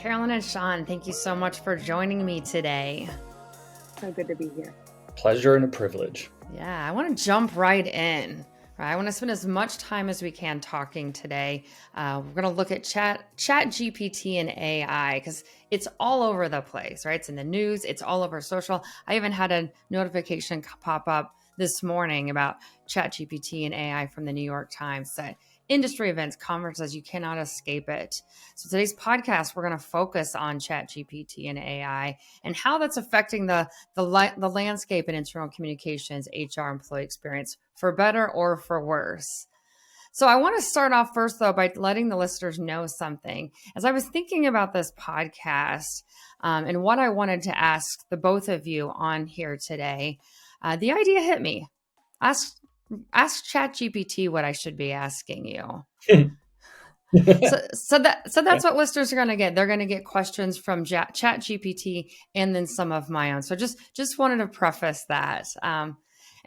Carolyn and Shaun, thank you so much for joining me today. So good to be here. Pleasure and a privilege. Yeah, I want to jump right in. Right, I want to spend as much time as we can talking today. We're going to look at ChatGPT and AI because it's all over the place, right? It's in the news. It's all over social. I even had a notification pop up this morning about ChatGPT and AI from the New York Times that industry events, conferences, you cannot escape it. So today's podcast, we're going to focus on ChatGPT and AI and how that's affecting the landscape in internal communications, HR, employee experience, for better or for worse. So I want to start off first, though, by letting the listeners know something. As I was thinking about this podcast and what I wanted to ask the both of you on here today, the idea hit me. Ask ChatGPT what I should be asking you. So that's what listeners are going to get. They're going to get questions from ChatGPT and then some of my own. So just wanted to preface that.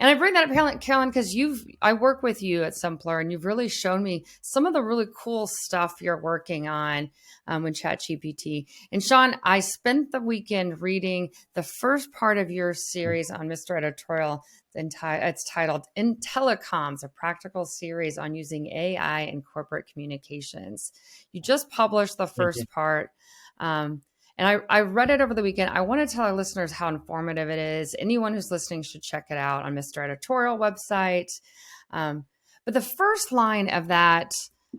And I bring that up, Carolyn, because I work with you at Simpler, and you've really shown me some of the really cool stuff you're working on with ChatGPT. And Shaun, I spent the weekend reading the first part of your series on Mr. Editorial. It's titled "In Telecoms: A Practical Series on Using AI in Corporate Communications." You just published the first part. And I read it over the weekend. I want to tell our listeners how informative it is. Anyone who's listening should check it out on Mr. Editorial website. But the first line of that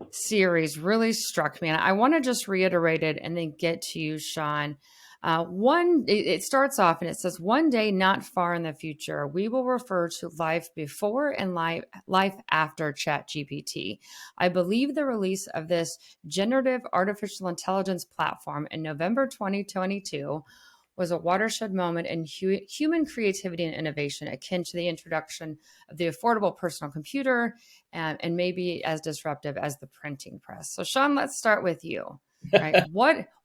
series really struck me. And I want to just reiterate it and then get to you, Shaun. It starts off and it says, "One day not far in the future, we will refer to life before and life after ChatGPT. I believe the release of this generative artificial intelligence platform in November 2022 was a watershed moment in human creativity and innovation, akin to the introduction of the affordable personal computer and maybe as disruptive as the printing press." So Shaun, let's start with you. Right.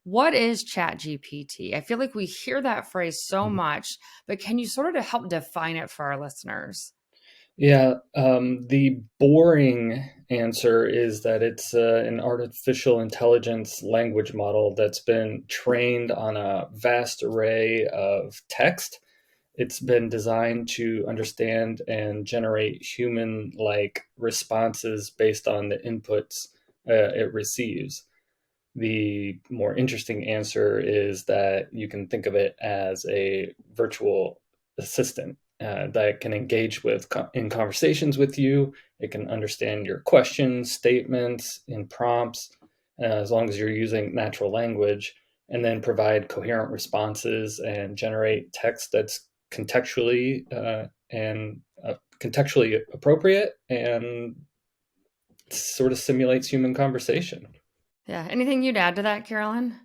What is ChatGPT? I feel like we hear that phrase so much, but can you sort of help define it for our listeners? Yeah, the boring answer is that it's an artificial intelligence language model that's been trained on a vast array of text. It's been designed to understand and generate human-like responses based on the inputs it receives. The more interesting answer is that you can think of it as a virtual assistant that can engage in conversations with you. It can understand your questions, statements, and prompts, as long as you're using natural language, and then provide coherent responses and generate text that's contextually contextually appropriate and sort of simulates human conversation. Yeah. Anything you'd add to that, Carolyn?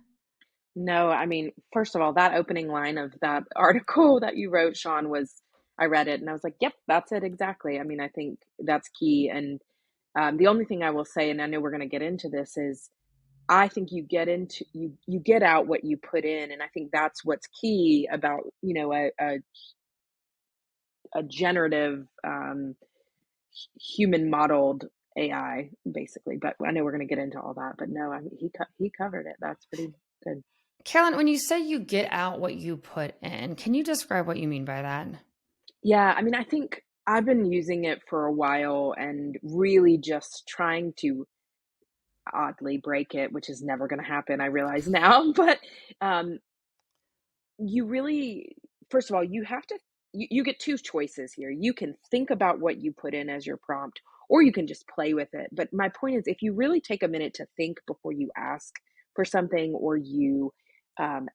No, I mean, first of all, that opening line of that article that you wrote, Shaun, I read it and I was like, yep, that's it exactly. I mean, I think that's key. And the only thing I will say, and I know we're going to get into this, is I think you get out what you put in. And I think that's what's key about, a generative human modeled AI, basically. But I know we're going to get into all that. But no, I mean, he covered it. That's pretty good. Carolyn, when you say you get out what you put in, can you describe what you mean by that? Yeah, I mean, I think I've been using it for a while and really just trying to oddly break it, which is never going to happen, I realize now. But um, you really, first of all, you get two choices here. You can think about what you put in as your prompt, or you can just play with it. But my point is, if you really take a minute to think before you ask for something, or you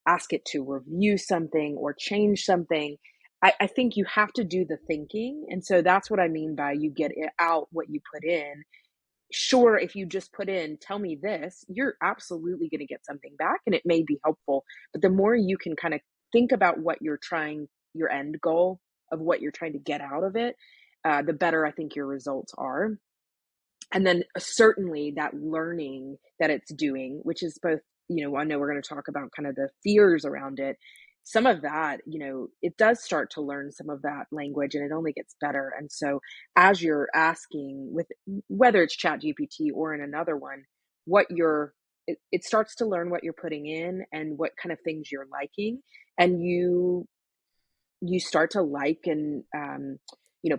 ask it to review something or change something, I think you have to do the thinking. And so that's what I mean by you get it out what you put in. Sure, if you just put in, tell me this, you're absolutely going to get something back and it may be helpful. But the more you can kind of think about what your end goal of what you're trying to get out of it, the better I think your results are. And then certainly that learning that it's doing, which is both, I know we're going to talk about kind of the fears around it. Some of that, it does start to learn some of that language and it only gets better. And so as you're asking with whether it's ChatGPT or in another one, what you're it starts to learn what you're putting in and what kind of things you're liking, and you start to like and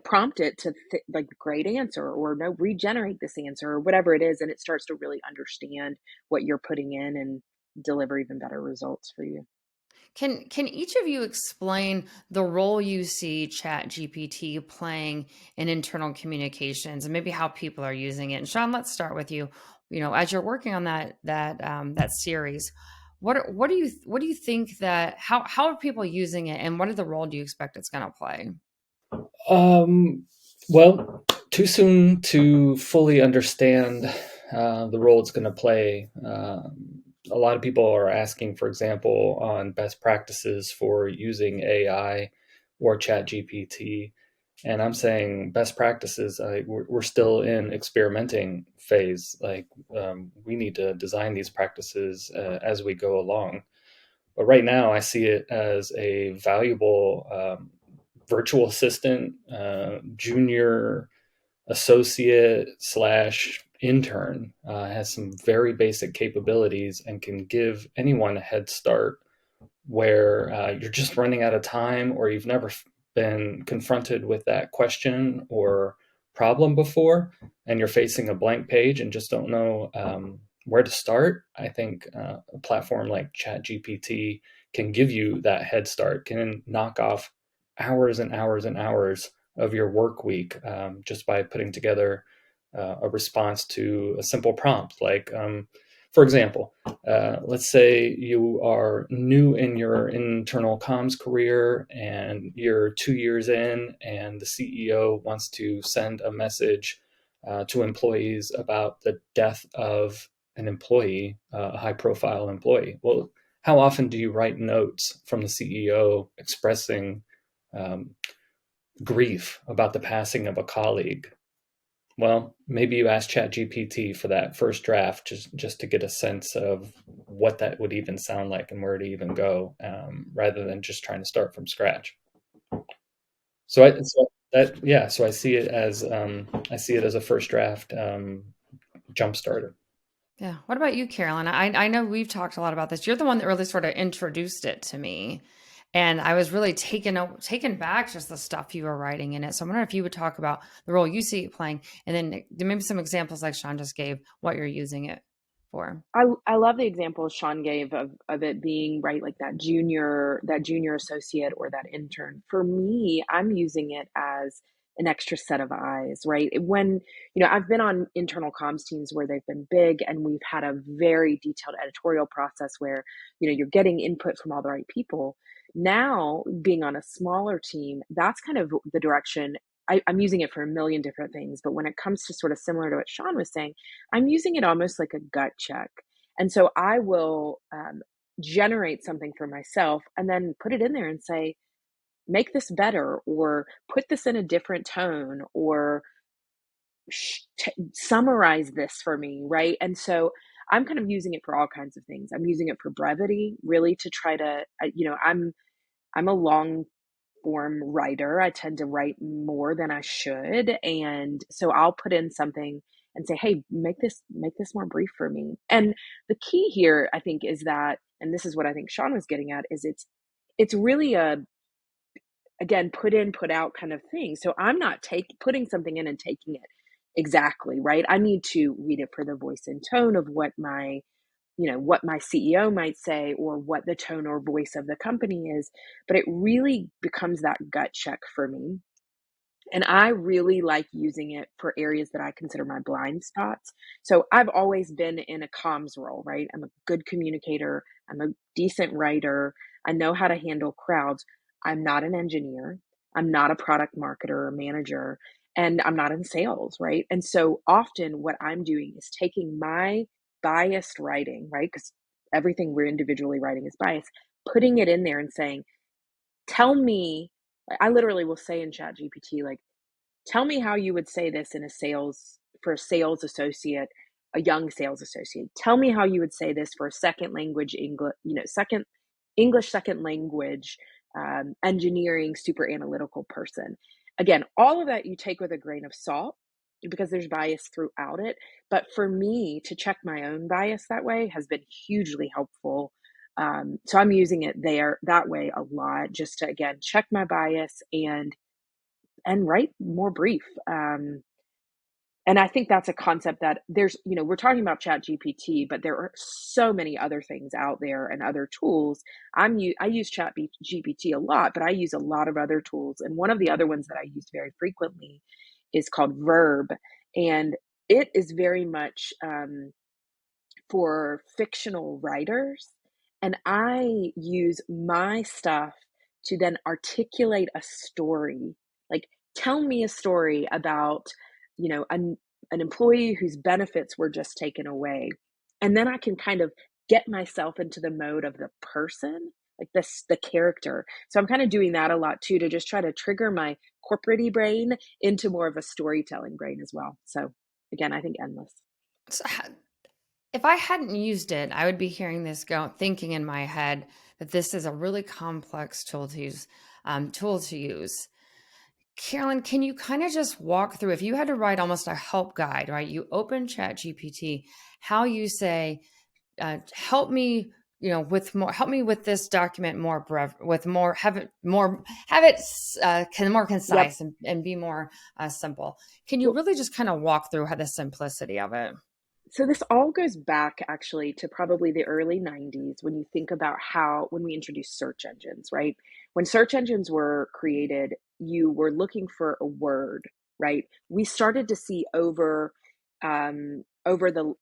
prompt it to like great answer, or no, regenerate this answer, or whatever it is, and it starts to really understand what you're putting in and deliver even better results for you. Can each of you explain the role you see Chat GPT playing in internal communications and maybe how people are using it? And Shaun, let's start with you. You know, as you're working on that series, what do you think that how are people using it, and what are the role do you expect it's going to play? Um, well, too soon to fully understand the role it's going to play. A lot of people are asking, for example, on best practices for using AI or ChatGPT, and I'm saying best practices. We're still in experimenting phase. Like we need to design these practices as we go along. But right now, I see it as a valuable virtual assistant, junior associate slash intern. Has some very basic capabilities and can give anyone a head start where you're just running out of time, or you've never been confronted with that question or problem before, and you're facing a blank page and just don't know where to start. I think a platform like ChatGPT can give you that head start, can knock off hours and hours and hours of your work week just by putting together a response to a simple prompt like, for example, let's say you are new in your internal comms career and you're 2 years in, and the CEO wants to send a message to employees about the death of an employee, a high profile employee. Well, how often do you write notes from the CEO expressing um, grief about the passing of a colleague? Well, maybe you ask ChatGPT for that first draft, just to get a sense of what that would even sound like and where to even go, rather than just trying to start from scratch. So I see it as a first draft jump starter. Yeah. What about you, Carolyn? I know we've talked a lot about this. You're the one that really sort of introduced it to me. And I was really taken back just the stuff you were writing in it. So I'm wondering if you would talk about the role you see it playing, and then maybe some examples like Shaun just gave, what you're using it for. I love the example Sean gave of it being right, like that junior associate or that intern. For me, I'm using it as an extra set of eyes, right? When, I've been on internal comms teams where they've been big and we've had a very detailed editorial process where, you're getting input from all the right people. Now, being on a smaller team, that's kind of the direction. I'm using it for a million different things, but when it comes to sort of similar to what Sean was saying, I'm using it almost like a gut check. And so I will generate something for myself and then put it in there and say, make this better, or put this in a different tone, or summarize this for me, right? And so I'm kind of using it for all kinds of things. I'm using it for brevity, really, to try to, I'm a long form writer. I tend to write more than I should. And so I'll put in something and say, "Hey, make this more brief for me." And the key here, I think, is that, and this is what I think Sean was getting at, is it's really a, again, put in, put out kind of thing. So I'm not putting something in and taking it exactly, right? I need to read it for the voice and tone of what my CEO might say, or what the tone or voice of the company is, but it really becomes that gut check for me. And I really like using it for areas that I consider my blind spots. So I've always been in a comms role, right? I'm a good communicator, I'm a decent writer, I know how to handle crowds. I'm not an engineer, I'm not a product marketer or manager, and I'm not in sales, right? And so often what I'm doing is taking my biased writing, right? Because everything we're individually writing is biased, putting it in there and saying, tell me, I literally will say in Chat GPT, like, tell me how you would say this for a sales associate, a young sales associate. Tell me how you would say this for a second language English, second language, engineering, super analytical person. Again, all of that you take with a grain of salt, because there's bias throughout it. But for me to check my own bias that way has been hugely helpful. So I'm using it there that way a lot, just to again check my bias and write more brief. And I think that's a concept that there's, we're talking about ChatGPT, but there are so many other things out there and other tools. I use ChatGPT a lot, but I use a lot of other tools. And one of the other ones that I use very frequently is called Verb, and it is very much for fictional writers. And I use my stuff to then articulate a story. Like, tell me a story about, an employee whose benefits were just taken away. And then I can kind of get myself into the mode of the person, like the character. So I'm kind of doing that a lot too, to just try to trigger my corporate-y brain into more of a storytelling brain as well. So again, I think endless. So, if I hadn't used it, I would be hearing this thinking in my head that this is a really complex tool to use. Carolyn, can you kind of just walk through, if you had to write almost a help guide, right? You open ChatGPT, how you say, help me, help me with this document more with more, have it more Yep. concise and be more simple. Can you Well, really just kind of walk through how the simplicity of it? so this all goes back actually to probably the early 90s, when you think about when we introduced search engines, right? When search engines were created, you were looking for a word, right? We started to see over the,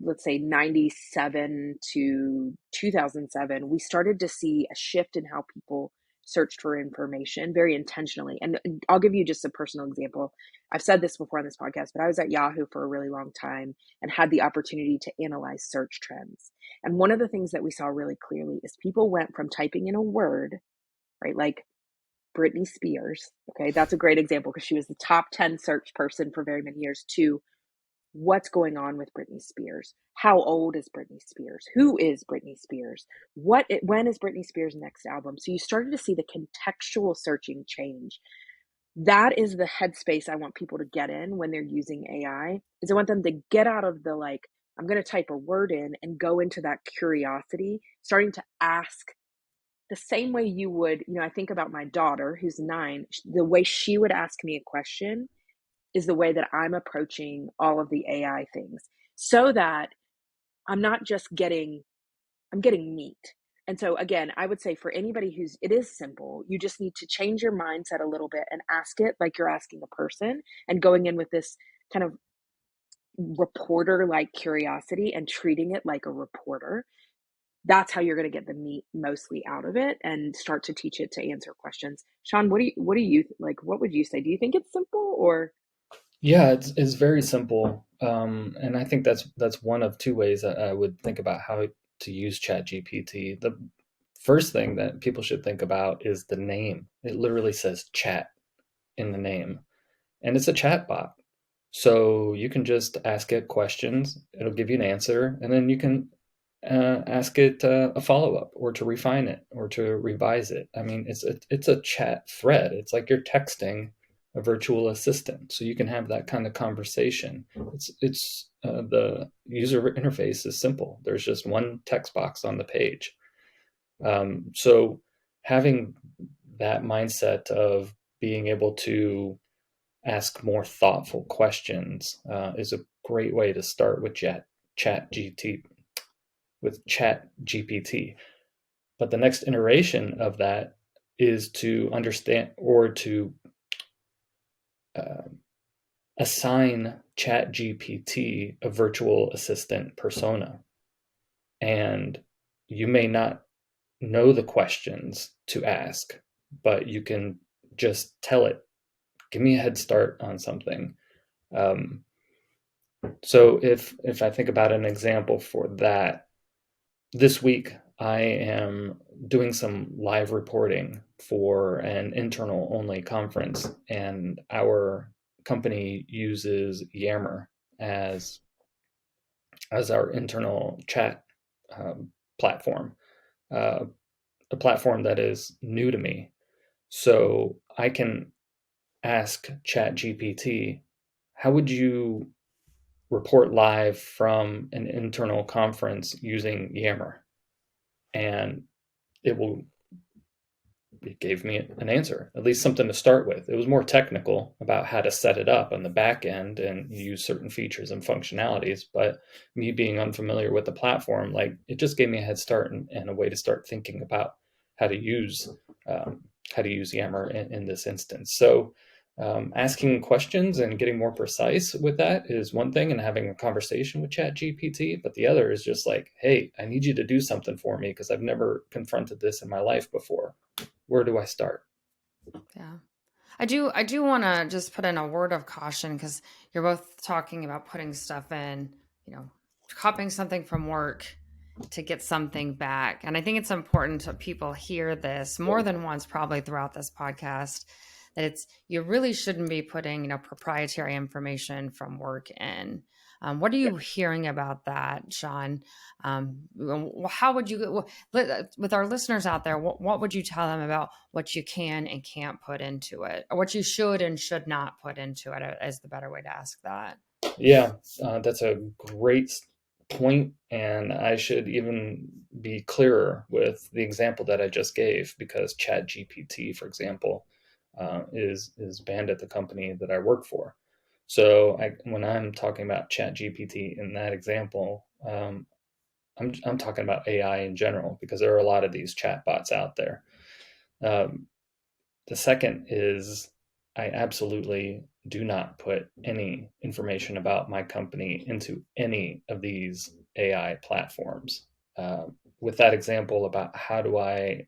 let's say 97 to 2007, we started to see a shift in how people searched for information very intentionally. And I'll give you just a personal example. I've said this before on this podcast, but I was at Yahoo for a really long time and had the opportunity to analyze search trends. And one of the things that we saw really clearly is people went from typing in a word, right, like Britney Spears, okay, that's a great example because she was the top 10 search person for very many years, to what's going on with Britney Spears? How old is Britney Spears? Who is Britney Spears? When is Britney Spears' next album? So you started to see the contextual searching change. That is the headspace I want people to get in when they're using AI. Is I want them to get out of the, like, I'm going to type a word in, and go into that curiosity, starting to ask the same way you would, I think about my daughter who's 9, the way she would ask me a question is the way that I'm approaching all of the AI things, so that I'm not just I'm getting meat. And so again, I would say for anybody it is simple. You just need to change your mindset a little bit and ask it like you're asking a person, and going in with this kind of reporter like curiosity and treating it like a reporter. That's how you're going to get the meat mostly out of it, and start to teach it to answer questions. Shaun, what do you like? What would you say? Do you think it's simple, or? Yeah, it's very simple, and I think that's one of two ways that I would think about how to use ChatGPT. The first thing that people should think about is the name. It literally says chat in the name, and it's a chat bot. So you can just ask it questions, it'll give you an answer, and then you can ask it a follow-up, or to refine it, or to revise it. I mean, it's a chat thread. It's like you're texting a virtual assistant, so you can have that kind of conversation. It's the user interface is simple. There's just one text box on the page. So having that mindset of being able to ask more thoughtful questions is a great way to start with Chat GPT. But the next iteration of that is to understand, or to uh, assign Chat GPT a virtual assistant persona. And you may not know the questions to ask, but you can just tell it, give me a head start on something. Um, so if I think about an example for that, this week I am doing some live reporting for an internal only conference, and our company uses Yammer as our internal chat platform, uh, a platform that is new to me. So I can ask ChatGPT, how would you report live from an internal conference using Yammer? And it gave me an answer, at least something to start with. It was more technical about how to set it up on the back end and use certain features and functionalities. But me being unfamiliar with the platform, like, it just gave me a head start and a way to start thinking about how to use Yammer in this instance. So asking questions and getting more precise with that is one thing, and having a conversation with ChatGPT. But the other is just like, hey, I need you to do something for me because I've never confronted this in my life before. Where do I start? Yeah. I do want to just put in a word of caution, because you're both talking about putting stuff in, copying something from work to get something back. And I think it's important to people hear this more than once, probably throughout this podcast, that you really shouldn't be putting, proprietary information from work in. What are you hearing about that, Shaun? How would you, with our listeners out there, what would you tell them about what you can and can't put into it, or what you should and should not put into it, as the better way to ask that? Yeah, that's a great point, and I should even be clearer with the example that I just gave, because ChatGPT, for example, is banned at the company that I work for. So when I'm talking about ChatGPT in that example, I'm talking about AI in general, because there are a lot of these chatbots out there. The second is, I absolutely do not put any information about my company into any of these AI platforms. With that example about how do I,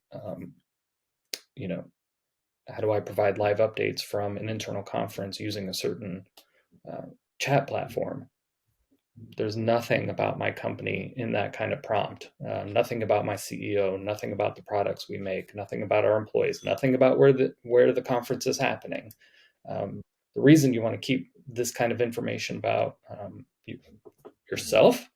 how do I provide live updates from an internal conference using a certain chat platform? There's nothing about my company in that kind of prompt, nothing about my CEO, nothing about the products we make, nothing about our employees, nothing about where the conference is happening. The reason you want to keep this kind of information about yourself,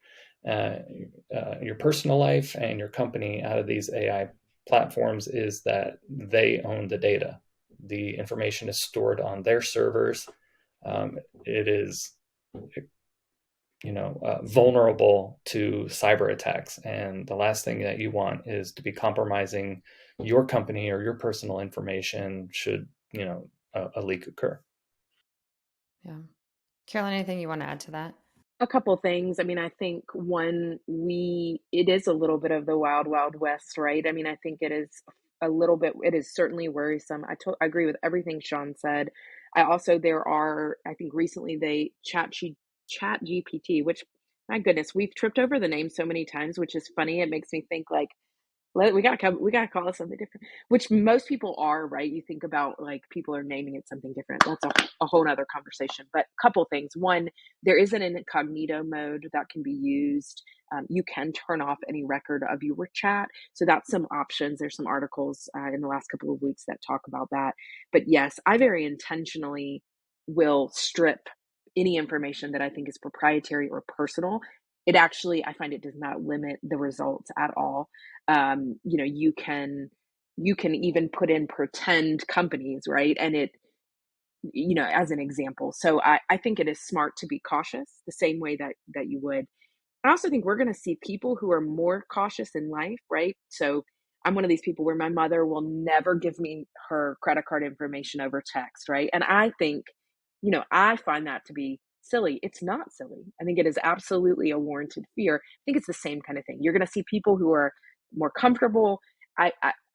your personal life, and your company out of these AI platforms is that they own the data. The information is stored on their servers. It is vulnerable to cyber attacks. And the last thing that you want is to be compromising your company or your personal information should, a leak occur. Yeah. Carolyn, anything you want to add to that? A couple things. I mean, I think one, it is a little bit of the wild, wild west, right? I mean, I think it is a little bit, it is certainly worrisome. I agree with everything Shaun said. I think recently chat GPT, which, my goodness, we've tripped over the name so many times, which is funny. It makes me think like, we gotta call it something different, which most people are, right? You think about, like, people are naming it something different. That's a whole nother conversation. But couple things. One, there is an incognito mode that can be used. You can turn off any record of your chat. So that's some options. There's some articles in the last couple of weeks that talk about that. But yes, I very intentionally will strip any information that I think is proprietary or personal. I find it does not limit the results at all. You can even put in pretend companies, right? And as an example. So I think it is smart to be cautious the same way that you would. I also think we're going to see people who are more cautious in life, right? So I'm one of these people where my mother will never give me her credit card information over text, right? And I think, I find that to be silly. It's not silly. I think it is absolutely a warranted fear. I think it's the same kind of thing. You're going to see people who are more comfortable. I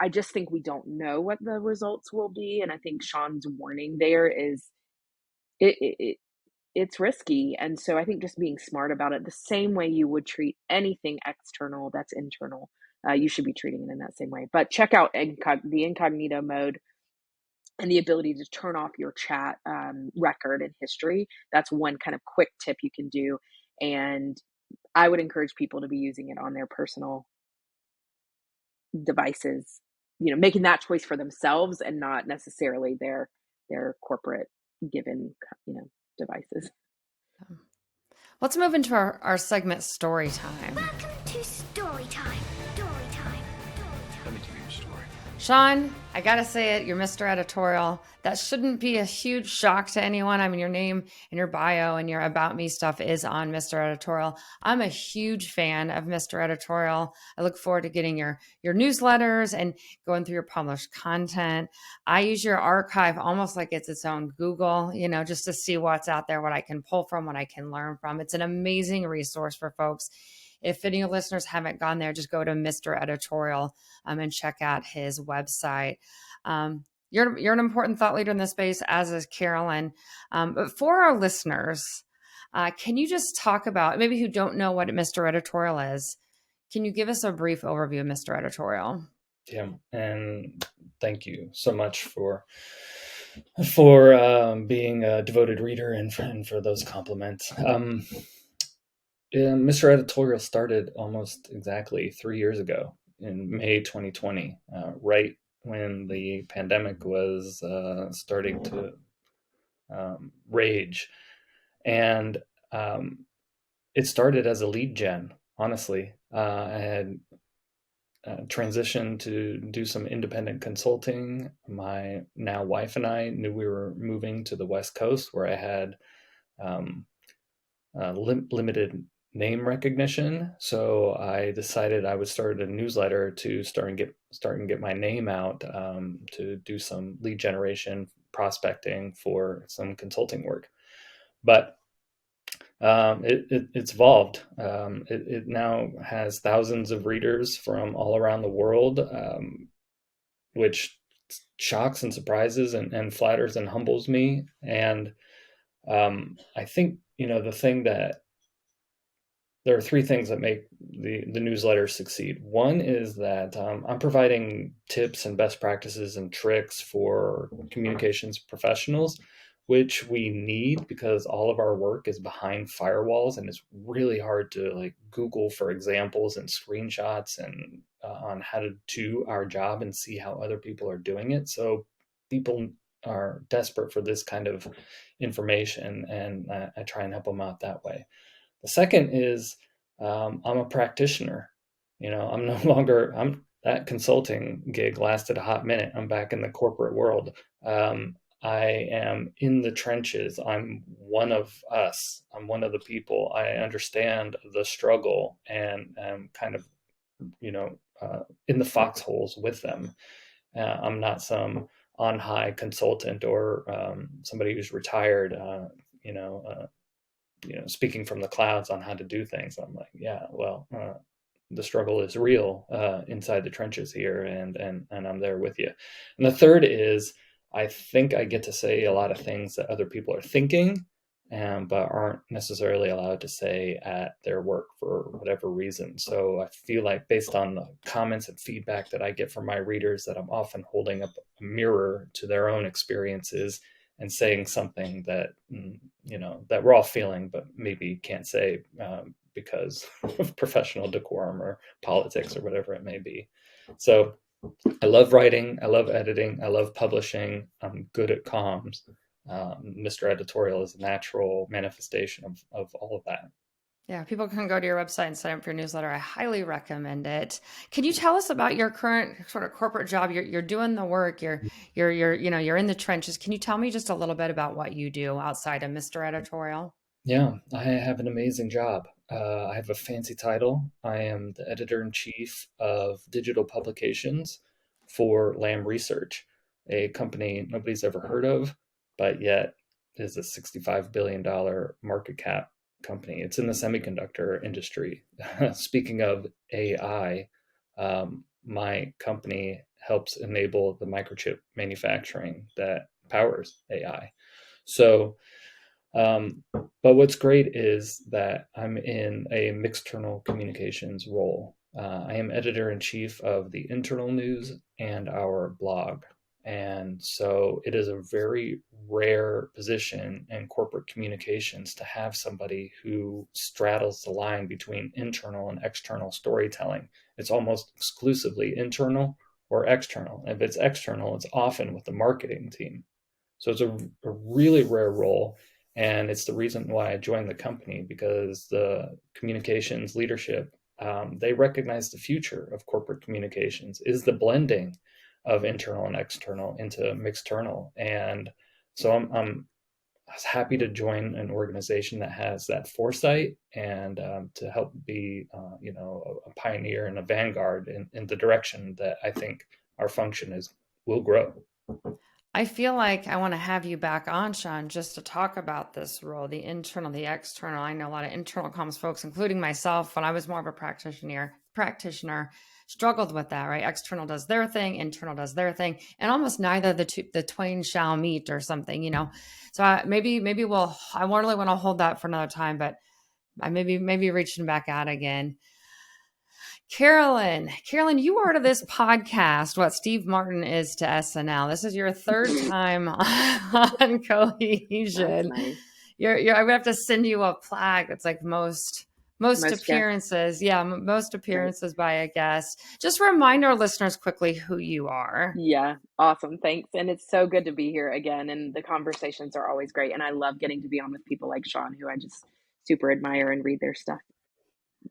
just think we don't know what the results will be. And I think Shaun's warning there is it it's risky. And so I think just being smart about it, the same way you would treat anything external that's internal, you should be treating it in that same way. But check out the incognito mode and the ability to turn off your chat record and history. That's one kind of quick tip you can do. And I would encourage people to be using it on their personal devices, making that choice for themselves and not necessarily their corporate given, devices. Let's move into our segment, Story Time. Welcome to Story Time. Story Time. Let me tell you a story. Shaun, I gotta say it, you're Mr. Editorial. That shouldn't be a huge shock to anyone. I mean, your name and your bio and your About Me stuff is on Mr. Editorial. I'm a huge fan of Mr. Editorial. I look forward to getting your newsletters and going through your published content. I use your archive almost like it's its own Google, just to see what's out there, what I can pull from, what I can learn from. It's an amazing resource for folks. If any listeners haven't gone there, just go to Mr. Editorial and check out his website. You're an important thought leader in this space, as is Carolyn. But for our listeners, can you just talk about, maybe who don't know what Mr. Editorial is, can you give us a brief overview of Mr. Editorial? Yeah, and thank you so much for being a devoted reader and for those compliments. Mr. Editorial started almost exactly 3 years ago in May 2020, right when the pandemic was starting to rage. And it started as a lead gen, honestly. I had transitioned to do some independent consulting. My now wife and I knew we were moving to the West Coast, where I had limited name recognition. So I decided I would start a newsletter to start and get my name out, to do some lead generation prospecting for some consulting work. But it's evolved. It now has thousands of readers from all around the world, which shocks and surprises and flatters and humbles me. And I think, the thing that there are three things that make the newsletter succeed. One is that I'm providing tips and best practices and tricks for communications professionals, which we need because all of our work is behind firewalls, and it's really hard to Google for examples and screenshots and on how to do our job and see how other people are doing it. So people are desperate for this kind of information, and I try and help them out that way. The second is I'm a practitioner. I'm no longer, that consulting gig lasted a hot minute. I'm back in the corporate world. I am in the trenches. I'm one of us. I'm one of the people. I understand the struggle and am kind of, in the foxholes with them. I'm not some on high consultant or somebody who's retired, speaking from the clouds on how to do things. I'm like, yeah, well, the struggle is real inside the trenches here, and I'm there with you. And the third is, I think I get to say a lot of things that other people are thinking, but aren't necessarily allowed to say at their work for whatever reason. So I feel like, based on the comments and feedback that I get from my readers, that I'm often holding up a mirror to their own experiences and saying something that that we're all feeling, but maybe can't say because of professional decorum or politics or whatever it may be. So I love writing, I love editing, I love publishing. I'm good at comms. Mr. Editorial is a natural manifestation of all of that. Yeah, people can go to your website and sign up for your newsletter. I highly recommend it. Can you tell us about your current sort of corporate job? You're doing the work. You're in the trenches. Can you tell me just a little bit about what you do outside of Mr. Editorial? Yeah, I have an amazing job. I have a fancy title. I am the editor-in-chief of digital publications for Lamb Research, a company nobody's ever heard of, but yet is a $65 billion market cap company. It's in the semiconductor industry. Speaking of AI, my company helps enable the microchip manufacturing that powers AI. So, but what's great is that I'm in a mixternal communications role. I am editor-in-chief of the internal news and our blog. And so it is a very rare position in corporate communications to have somebody who straddles the line between internal and external storytelling. It's almost exclusively internal or external. If it's external, it's often with the marketing team. So it's a really rare role. And it's the reason why I joined the company, because the communications leadership, they recognize the future of corporate communications is the blending of internal and external into mixternal. And so I'm happy to join an organization that has that foresight and to help be, a pioneer and a vanguard in the direction that I think our function will grow. I feel like I want to have you back on, Shaun, just to talk about this role, the internal, the external. I know a lot of internal comms folks, including myself, when I was more of a practitioner, struggled with that, right? External does their thing, internal does their thing, and almost neither the twain shall meet or something, you know. So maybe I really want to hold that for another time, but I maybe reaching back out again. Carolyn, you are to this podcast what Steve Martin is to SNL. This is your third time on That's Cohesion. nice. I'm gonna have to send you a plaque. It's like most Most guests. appearances. Yeah, most Right. appearances by a guest. Just remind our listeners quickly who you are. Yeah, awesome. Thanks. And it's so good to be here again. And the conversations are always great. And I love getting to be on with people like Shaun, who I just super admire and read their stuff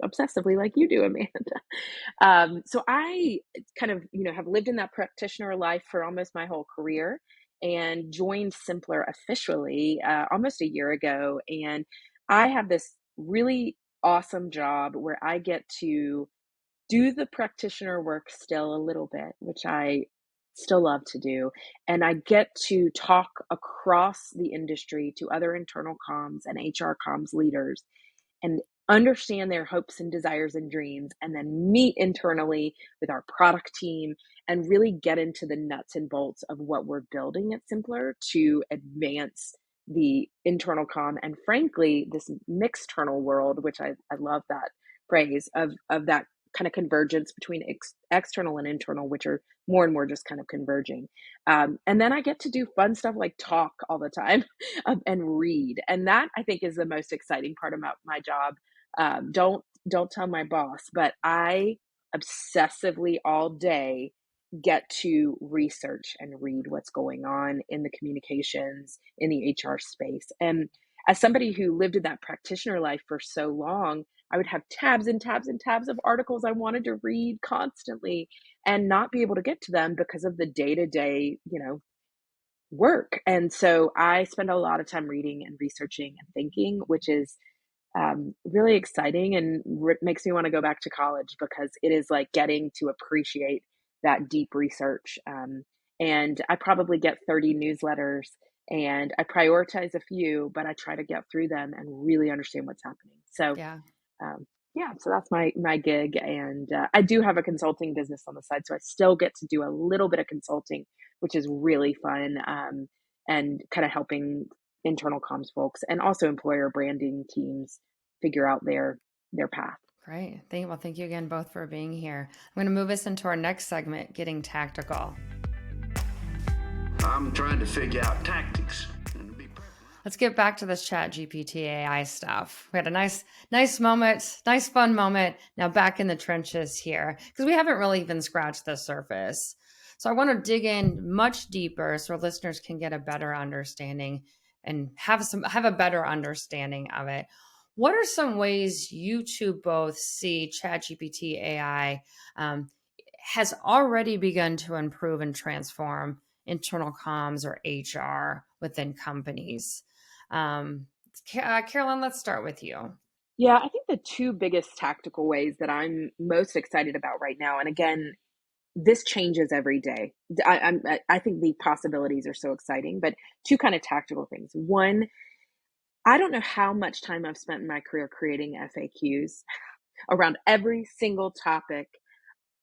obsessively like you do, Amanda. So I kind of, have lived in that practitioner life for almost my whole career and joined Simpler officially almost a year ago. And I have this really awesome job where I get to do the practitioner work still a little bit, which I still love to do. And I get to talk across the industry to other internal comms and HR comms leaders and understand their hopes and desires and dreams, and then meet internally with our product team and really get into the nuts and bolts of what we're building at Simpler to advance the internal comm and frankly this mixternal world, which I love that phrase of that kind of convergence between external and internal, which are more and more just kind of converging. And then I get to do fun stuff like talk all the time and read, and that I think is the most exciting part about my job. Don't tell my boss, but I obsessively all day get to research and read what's going on in the communications in the HR space. And as somebody who lived in that practitioner life for so long, I would have tabs and tabs and tabs of articles I wanted to read constantly and not be able to get to them because of the day-to-day, work. And so I spend a lot of time reading and researching and thinking, which is really exciting and makes me want to go back to college because it is like getting to appreciate that deep research. And I probably get 30 newsletters and I prioritize a few, but I try to get through them and really understand what's happening. So Yeah. yeah, so that's my gig, and I do have a consulting business on the side, so I still get to do a little bit of consulting, which is really fun, and kind of helping internal comms folks and also employer branding teams figure out their path. Great. Thank you again both for being here. I'm going to move us into our next segment, Getting Tactical. I'm trying to figure out tactics. Let's get back to this ChatGPT AI stuff. We had a nice moment, nice fun moment. Now back in the trenches here because we haven't really even scratched the surface. So I want to dig in much deeper so our listeners can get a better understanding and have a better understanding of it. What are some ways you two both see ChatGPT AI has already begun to improve and transform internal comms or HR within companies? Carolyn, let's start with you. Yeah, I think the two biggest tactical ways that I'm most excited about right now, and again, this changes every day. I think the possibilities are so exciting, but two kind of tactical things. One, I don't know how much time I've spent in my career creating FAQs around every single topic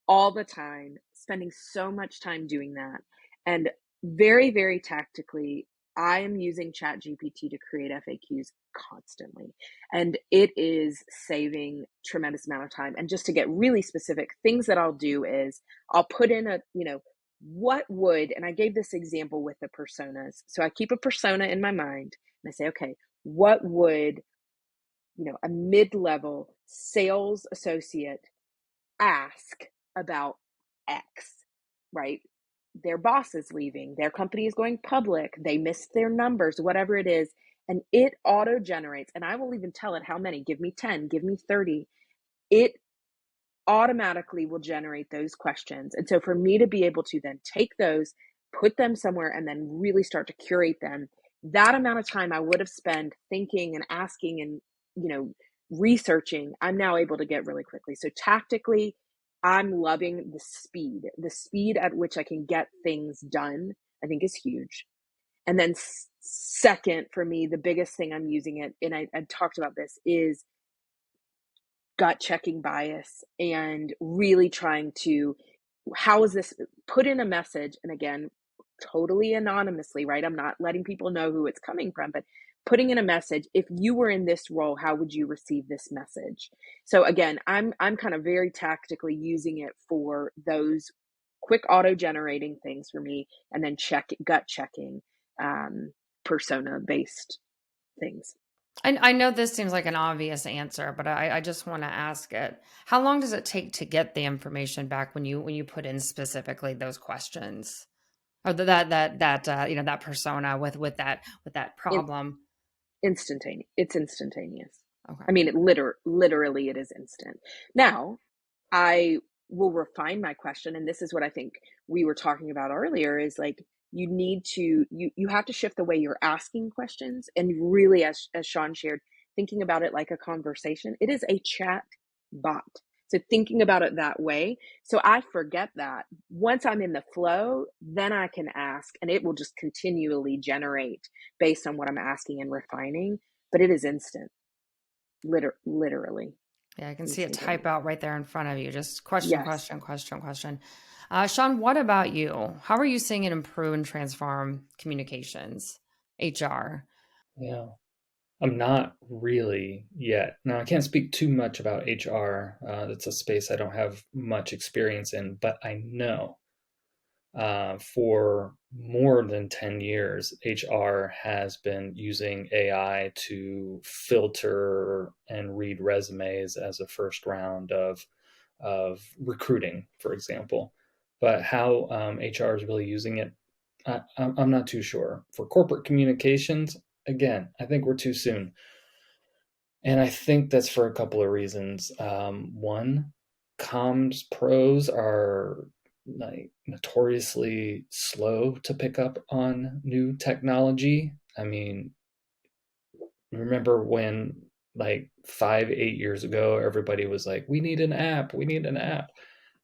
all the time, spending so much time doing that. And very, very tactically, I am using ChatGPT to create FAQs constantly. And it is saving tremendous amount of time. And just to get really specific, things that I'll do is I'll put in what would, and I gave this example with the personas. So I keep a persona in my mind and I say, okay, what would, a mid-level sales associate ask about X, right? Their boss is leaving, their company is going public, they missed their numbers, whatever it is, and it auto generates. And I will even tell it how many, give me 10, give me 30. It automatically will generate those questions. And so for me to be able to then take those, put them somewhere, and then really start to curate them, that amount of time I would have spent thinking and asking and, researching, I'm now able to get really quickly. So tactically, I'm loving the speed. The speed at which I can get things done, I think is huge. And then second, for me, the biggest thing I'm using it, and I talked about this, is gut checking bias and really trying to, how is this, put in a message, and again, totally anonymously, right? I'm not letting people know who it's coming from, but putting in a message, if you were in this role, how would you receive this message? So again, I'm kind of very tactically using it for those quick auto generating things for me, and then gut checking, persona based things. I know this seems like an obvious answer, but I just want to ask it. How long does it take to get the information back when you put in specifically those questions, or that persona with that In, problem? Instantaneous. It's instantaneous. Okay. I mean, literally, it is instant. Now, I will refine my question, and this is what I think we were talking about earlier, is like, you have to shift the way you're asking questions, and really, as Shaun shared, thinking about it like a conversation. It is a chat bot. So thinking about it that way. So I forget that. Once I'm in the flow, then I can ask, and it will just continually generate based on what I'm asking and refining. But it is instant, literally. Yeah, I can see it type Instantaneous. out right there in front of you. Just question, Yes. question, question, question. Shaun, what about you? How are you seeing it improve and transform communications, HR? Yeah. I'm not really yet. Now, I can't speak too much about HR. That's a space I don't have much experience in, but I know for more than 10 years, HR has been using AI to filter and read resumes as a first round of recruiting, for example. But how HR is really using it, I'm not too sure. For corporate communications, again, I think we're too soon. And I think that's for a couple of reasons. One, comms pros are like notoriously slow to pick up on new technology. I mean, remember when like 5, 8 years ago, everybody was like, we need an app, we need an app.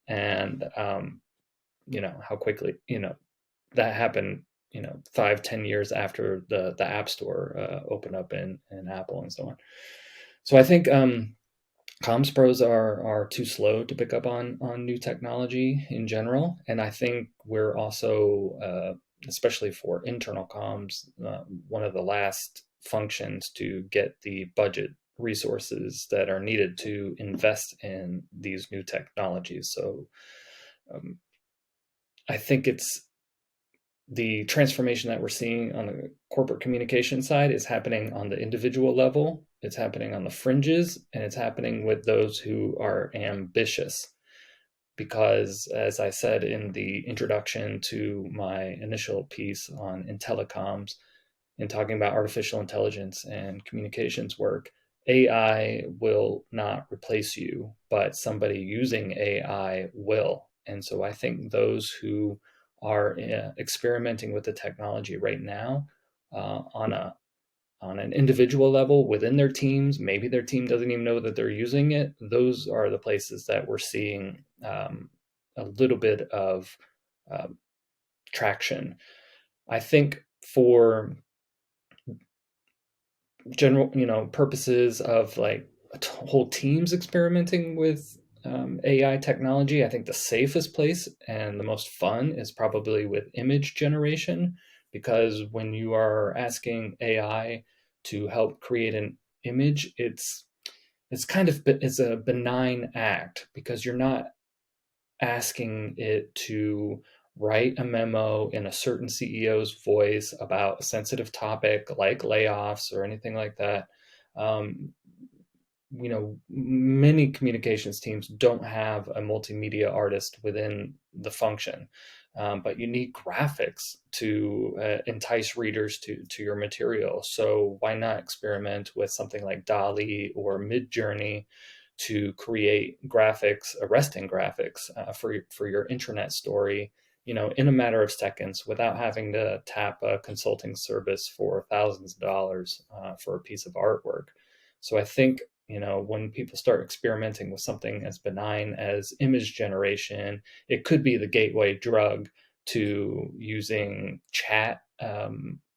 And, how quickly, that happened, 5, 10 years after the App Store opened up in Apple and so on. So I think comms pros are too slow to pick up on new technology in general, and I think we're also, especially for internal comms, one of the last functions to get the budget resources that are needed to invest in these new technologies. So um, I think it's the transformation that we're seeing on the corporate communication side is happening on the individual level, it's happening on the fringes, and it's happening with those who are ambitious. Because, as I said in the introduction to my initial piece on Intellicoms, in talking about artificial intelligence and communications work, AI will not replace you, but somebody using AI will. And so I think those who are experimenting with the technology right now on an individual level within their teams, maybe their team doesn't even know that they're using it. Those are the places that we're seeing a little bit of traction. I think for general, purposes of like whole teams experimenting with AI technology, I think the safest place and the most fun is probably with image generation, because when you are asking AI to help create an image, it's a benign act, because you're not asking it to write a memo in a certain CEO's voice about a sensitive topic like layoffs or anything like that. Um, Many communications teams don't have a multimedia artist within the function, but you need graphics to entice readers to your material. So why not experiment with something like Dolly or Midjourney to create graphics, arresting graphics for your intranet story, in a matter of seconds without having to tap a consulting service for thousands of dollars for a piece of artwork. So I think, when people start experimenting with something as benign as image generation, it could be the gateway drug to using chat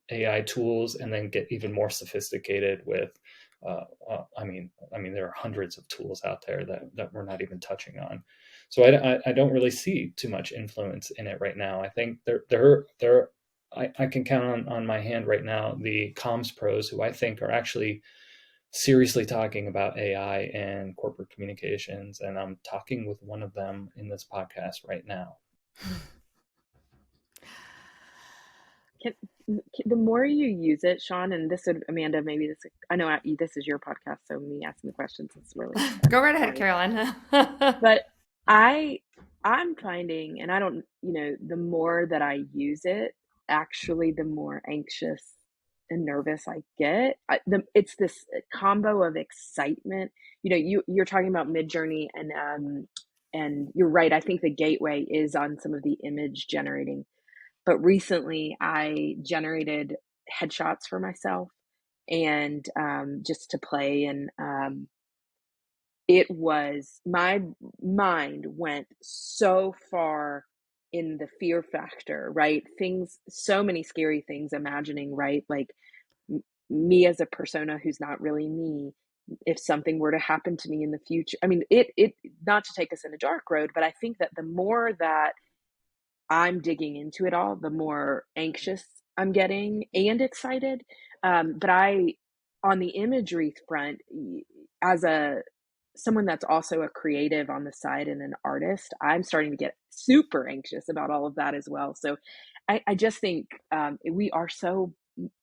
AI tools, and then get even more sophisticated with. I mean, there are hundreds of tools out there that we're not even touching on. So I don't really see too much influence in it right now. I think I can count on my hand right now the comms pros who I think are actually seriously talking about AI and corporate communications, and I'm talking with one of them in this podcast right now. The more you use it, Shaun, and this would, Amanda, maybe this, I know this is your podcast, so me asking the questions is really Go right ahead, Carolyn. But I'm finding, and I don't, the more that I use it, actually, the more anxious and nervous I get. It's this combo of excitement. You're talking about Midjourney, and you're right. I think the gateway is on some of the image generating. But recently, I generated headshots for myself, and just to play, and it was, my mind went so far in the fear factor, right? So many scary things, imagining, right? Like me as a persona who's not really me, if something were to happen to me in the future. I mean, it not to take us in a dark road, but I think that the more that I'm digging into it all, the more anxious I'm getting and excited. But on the imagery front, as someone that's also a creative on the side and an artist, I'm starting to get super anxious about all of that as well. So I just think we are so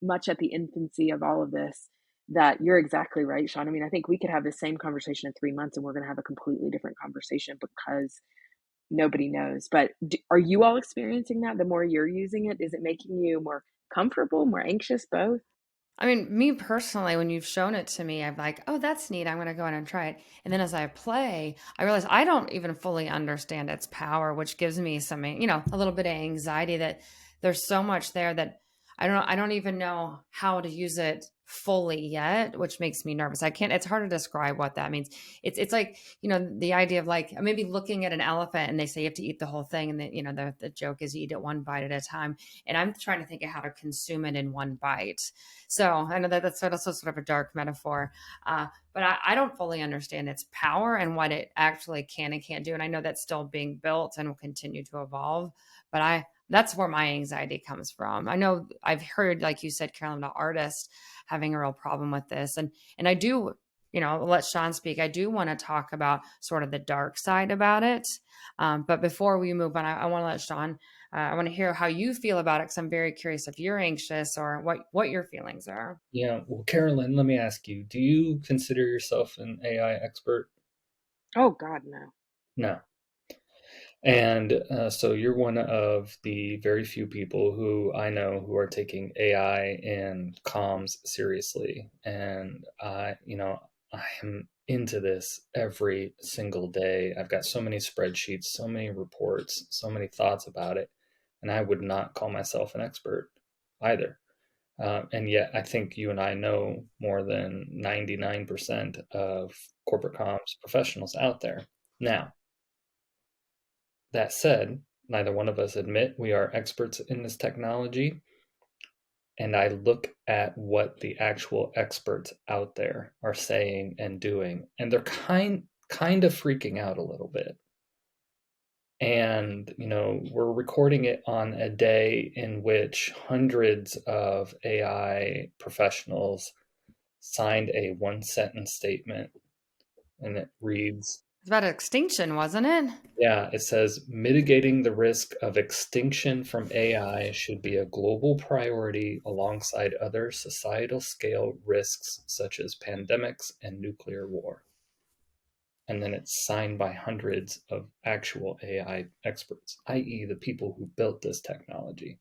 much at the infancy of all of this, that you're exactly right, Shaun. I mean, I think we could have the same conversation in 3 months and we're going to have a completely different conversation, because nobody knows. But are you all experiencing that? The more you're using it, is it making you more comfortable, more anxious, both? I mean, me personally, when you've shown it to me, I'm like, oh, that's neat. I'm going to go in and try it. And then as I play, I realize I don't even fully understand its power, which gives me some, a little bit of anxiety that there's so much there that I don't even know how to use it fully yet, which makes me nervous. It's hard to describe what that means. It's like, the idea of like maybe looking at an elephant and they say you have to eat the whole thing. And the joke is you eat it one bite at a time. And I'm trying to think of how to consume it in one bite. So I know that's also sort of a dark metaphor, but I don't fully understand its power and what it actually can and can't do. And I know that's still being built and will continue to evolve, but that's where my anxiety comes from. I know I've heard, like you said, Carolyn, about artists having a real problem with this. And I do, let Shaun speak. I do want to talk about sort of the dark side about it. But before we move on, I want to let Shaun, I want to hear how you feel about it, because I'm very curious if you're anxious or what your feelings are. Yeah, well, Carolyn, let me ask you, do you consider yourself an AI expert? Oh, God, no. No. And so you're one of the very few people who I know who are taking AI and comms seriously. And I am into this every single day. I've got so many spreadsheets, so many reports, so many thoughts about it. And I would not call myself an expert either. And yet I think you and I know more than 99% of corporate comms professionals out there. Now, that said, neither one of us admit we are experts in this technology. And I look at what the actual experts out there are saying and doing, and they're kind of freaking out a little bit. And, we're recording it on a day in which hundreds of AI professionals signed a one-sentence statement, and it reads, It's about extinction, wasn't it? yeah, it says mitigating the risk of extinction from AI should be a global priority alongside other societal scale risks such as pandemics and nuclear war. And then it's signed by hundreds of actual AI experts, i.e., the people who built this technology.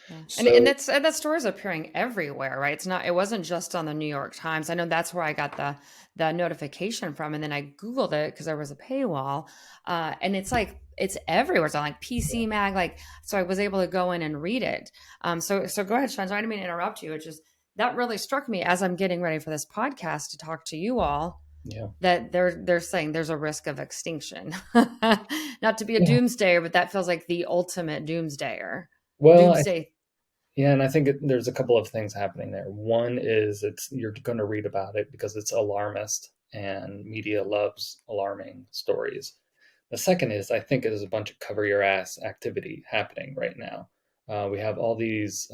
Yeah. And So that story is appearing everywhere, right? It wasn't just on the New York Times. I know that's where I got the notification from. And then I Googled it because there was a paywall. And it's like it's everywhere. It's on like PC Mag, like so I was able to go in and read it. So go ahead, Sean. So I didn't mean to interrupt you. It's just that really struck me as I'm getting ready for this podcast to talk to you all yeah, that they're saying there's a risk of extinction. Not to be a yeah. doomsdayer, but that feels like the ultimate doomsdayer. Well, Doomsday. yeah, and I think there's a couple of things happening there. One is you're going to read about it because it's alarmist, and media loves alarming stories. The second is I think there's a bunch of cover your ass activity happening right now. We have all these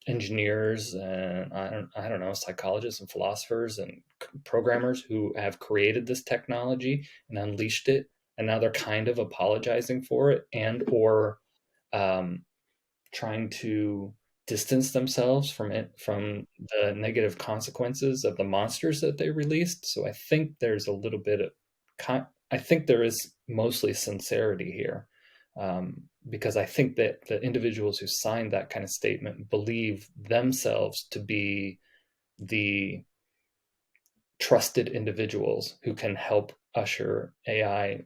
engineers and I don't know, psychologists and philosophers and programmers who have created this technology and unleashed it, and now they're kind of apologizing for it and or um, trying to distance themselves from it, from the negative consequences of the monsters that they released. So I think there's a little bit of I think there is mostly sincerity here, because I think that the individuals who signed that kind of statement believe themselves to be the trusted individuals who can help usher AI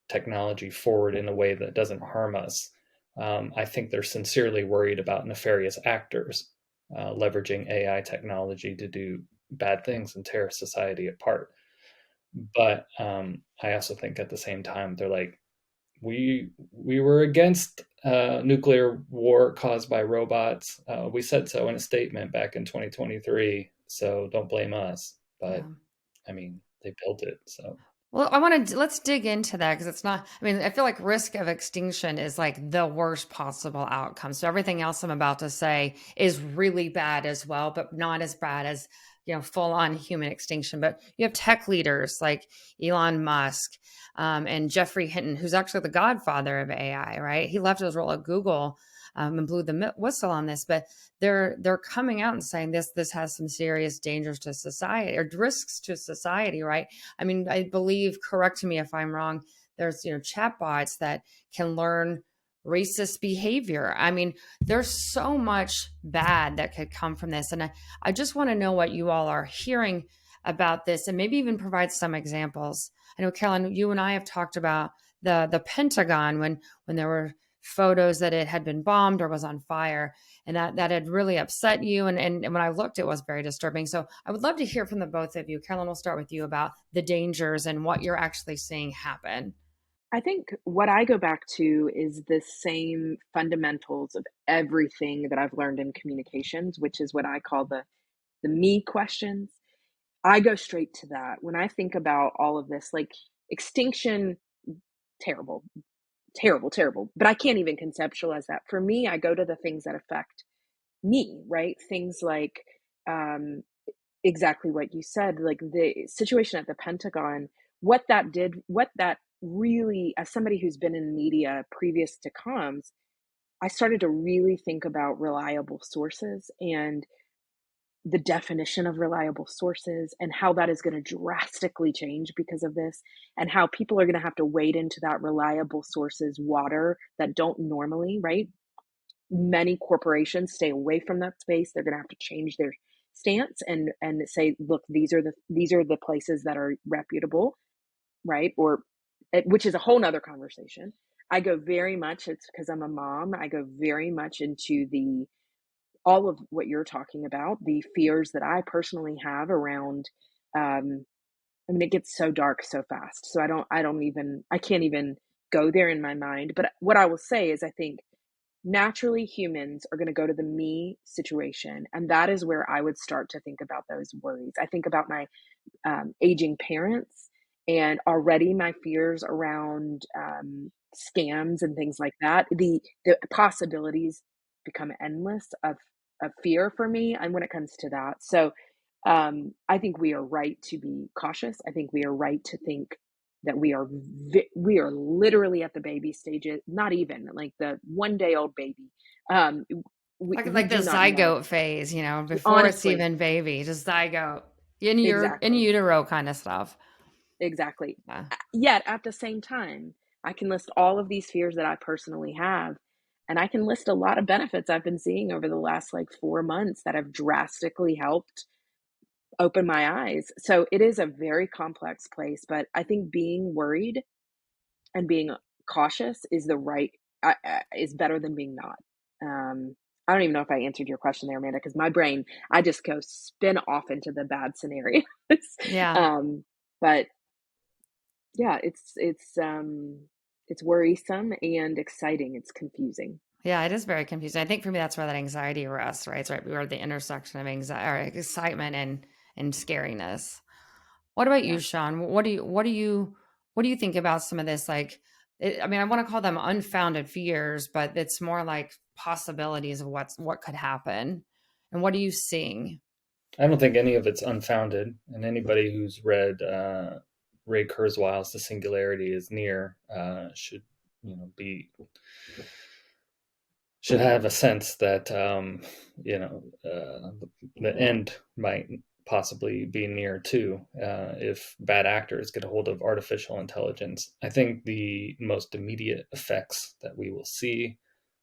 technology forward in a way that doesn't harm us. I think they're sincerely worried about nefarious actors leveraging AI technology to do bad things and tear society apart. But I also think at the same time they're like, we were against nuclear war caused by robots. We said so in a statement back in 2023. So don't blame us. But Yeah. I mean, they built it. So Well, let's dig into that because it's not, I mean, I feel like risk of extinction is like the worst possible outcome. So everything else I'm about to say is really bad as well, but not as bad as, full on human extinction. But you have tech leaders like Elon Musk, and Jeffrey Hinton, who's actually the godfather of AI, right? He left his role at Google, and blew the whistle on this, but they're coming out and saying this has some serious dangers to society or risks to society, right? I mean, I believe, correct me if I'm wrong, there's, chatbots that can learn racist behavior. I mean, there's so much bad that could come from this. And I just want to know what you all are hearing about this and maybe even provide some examples. I know, Carolyn, you and I have talked about the Pentagon when there were photos that it had been bombed or was on fire, and that had really upset you, and when I looked, it was very disturbing. So I would love to hear from the both of you. Carolyn, we'll start with you about the dangers and what you're actually seeing happen. I think what I go back to is the same fundamentals of everything that I've learned in communications, which is what I call the me questions. I go straight to that. When I think about all of this, like extinction, terrible, terrible, terrible. But I can't even conceptualize that. For me, I go to the things that affect me, right? Things like um, exactly what you said, like the situation at the Pentagon, what that did, what that really, as somebody who's been in media previous to comms, I started to really think about reliable sources and the definition of reliable sources and how that is going to drastically change because of this, and how people are going to have to wade into that reliable sources water that don't normally, right? Many corporations stay away from that space. They're going to have to change their stance and say, look, these are the places that are reputable, right? Or which is a whole nother conversation. I go very much, it's because I'm a mom, I go very much into the all of what you're talking about, the fears that I personally have around I mean, it gets so dark so fast. So I can't even go there in my mind. But what I will say is I think naturally humans are going to go to the me situation. And that is where I would start to think about those worries. I think about my aging parents, and already my fears around scams and things like that. The possibilities become endless of fear for me, and when it comes to that, so I think we are right to be cautious. I think we are right to think that we are literally at the baby stages, not even like the 1 day old baby. Um, we Like the do not know, zygote phase, before it's honestly. even baby, just zygote in Exactly. utero kind of stuff. Exactly. Yeah. Yet at the same time, I can list all of these fears that I personally have. And I can list a lot of benefits I've been seeing over the last like 4 months that have drastically helped open my eyes. So it is a very complex place, but I think being worried and being cautious is the right is better than being not. I don't even know if I answered your question there, Amanda, because my brain, I just go spin off into the bad scenarios. Yeah. um, but yeah, it's worrisome and exciting. It's confusing. Yeah, it is very confusing. I think for me, that's where that anxiety rests, right? It's right. We're at the intersection of anxiety or excitement and scariness. What about you, Yeah. Shaun? What do you think about some of this? Like, I mean, I want to call them unfounded fears, but it's more like possibilities of what could happen. And what are you seeing? I don't think any of it's unfounded, and anybody who's read Ray Kurzweil's "The Singularity Is Near" should, be should have a sense that the end might possibly be near too if bad actors get a hold of artificial intelligence. I think the most immediate effects that we will see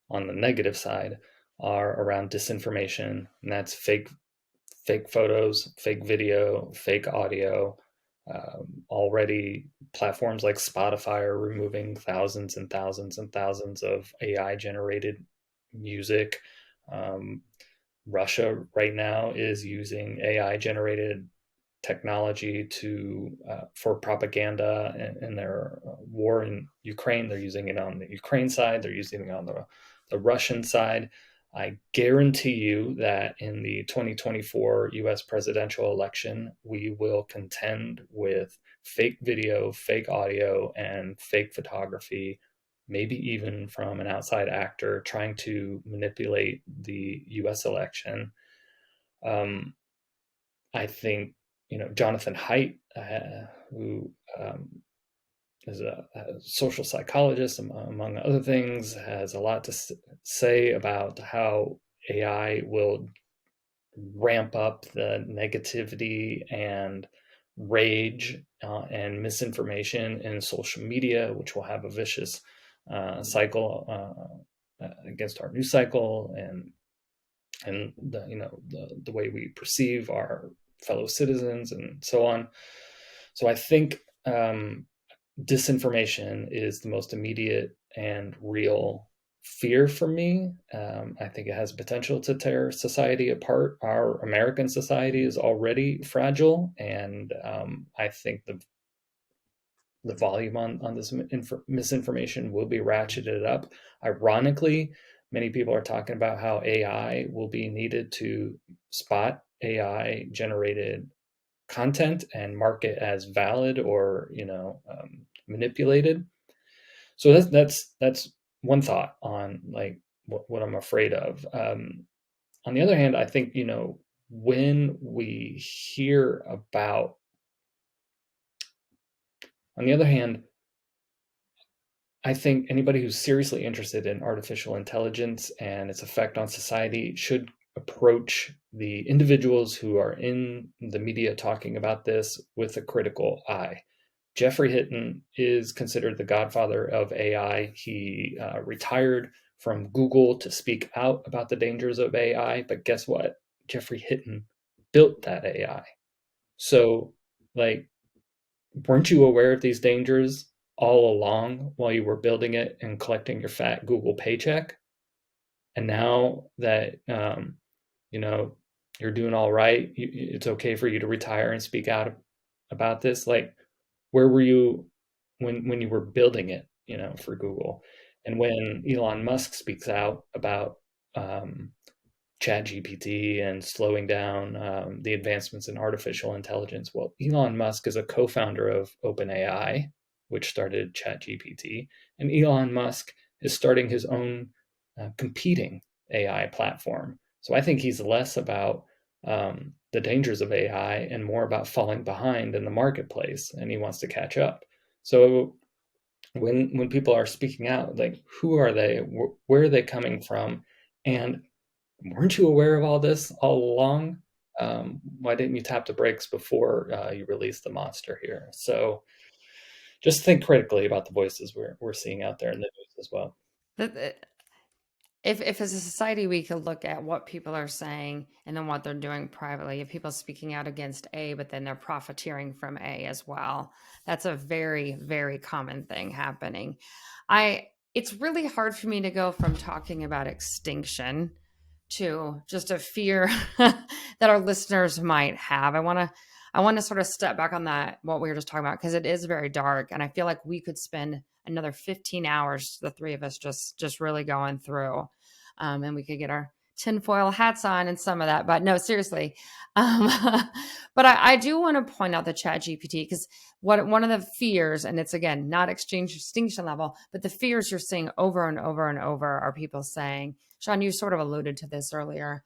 on the negative side are around disinformation, and that's fake photos, fake video, fake audio. Already, platforms like Spotify are removing thousands and thousands and thousands of AI generated music. Um, Russia right now is using AI generated technology to for propaganda in their war in Ukraine. They're using it on the Ukraine side. They're using it on the Russian side. I guarantee you that in the 2024 US presidential election, we will contend with fake video, fake audio, and fake photography, maybe even from an outside actor trying to manipulate the US election. Um, I think, Jonathan Haidt, who is a social psychologist, among other things, has a lot to say about how AI will ramp up the negativity and rage and misinformation in social media, which will have a vicious cycle against our news cycle and the way we perceive our fellow citizens and so on. So I think disinformation is the most immediate and real fear for me. I think it has potential to tear society apart. Our American society is already fragile, and I think the volume on this misinformation will be ratcheted up. Ironically, many people are talking about how AI will be needed to spot AI generated content and mark it as valid or manipulated. So that's one thought on like what I'm afraid of. On the other hand, I think when we hear about, on the other hand, I think anybody who's seriously interested in artificial intelligence and its effect on society should approach the individuals who are in the media talking about this with a critical eye. Geoffrey Hinton is considered the godfather of AI. He retired from Google to speak out about the dangers of AI, but guess what? Geoffrey Hinton built that AI. So, like, weren't you aware of these dangers all along while you were building it and collecting your fat Google paycheck? And now that you're doing all right, it's okay for you to retire and speak out about this. Like, where were you when you were building it, for Google? And when Elon Musk speaks out about ChatGPT and slowing down the advancements in artificial intelligence. Well, Elon Musk is a co-founder of OpenAI, which started ChatGPT, and Elon Musk is starting his own competing AI platform. So I think he's less about the dangers of AI and more about falling behind in the marketplace, and he wants to catch up. So when people are speaking out, like, who are they? Where are they coming from? And weren't you aware of all this all along? Why didn't you tap the brakes before you released the monster here? So just think critically about the voices we're seeing out there in the news as well. if as a society we could look at what people are saying and then what they're doing privately, if people speaking out against A, but then they're profiteering from A as well, that's a very, very common thing happening. It's really hard for me to go from talking about extinction to just a fear that our listeners might have. I want to sort of step back on that, what we were just talking about, because it is very dark. And I feel like we could spend another 15 hours, the three of us, just really going through. And we could get our tinfoil hats on and some of that. But no, seriously. Um, but I do want to point out the ChatGPT, because one of the fears, and it's again not extinction level, but the fears you're seeing over and over and over are people saying, Shaun, you sort of alluded to this earlier,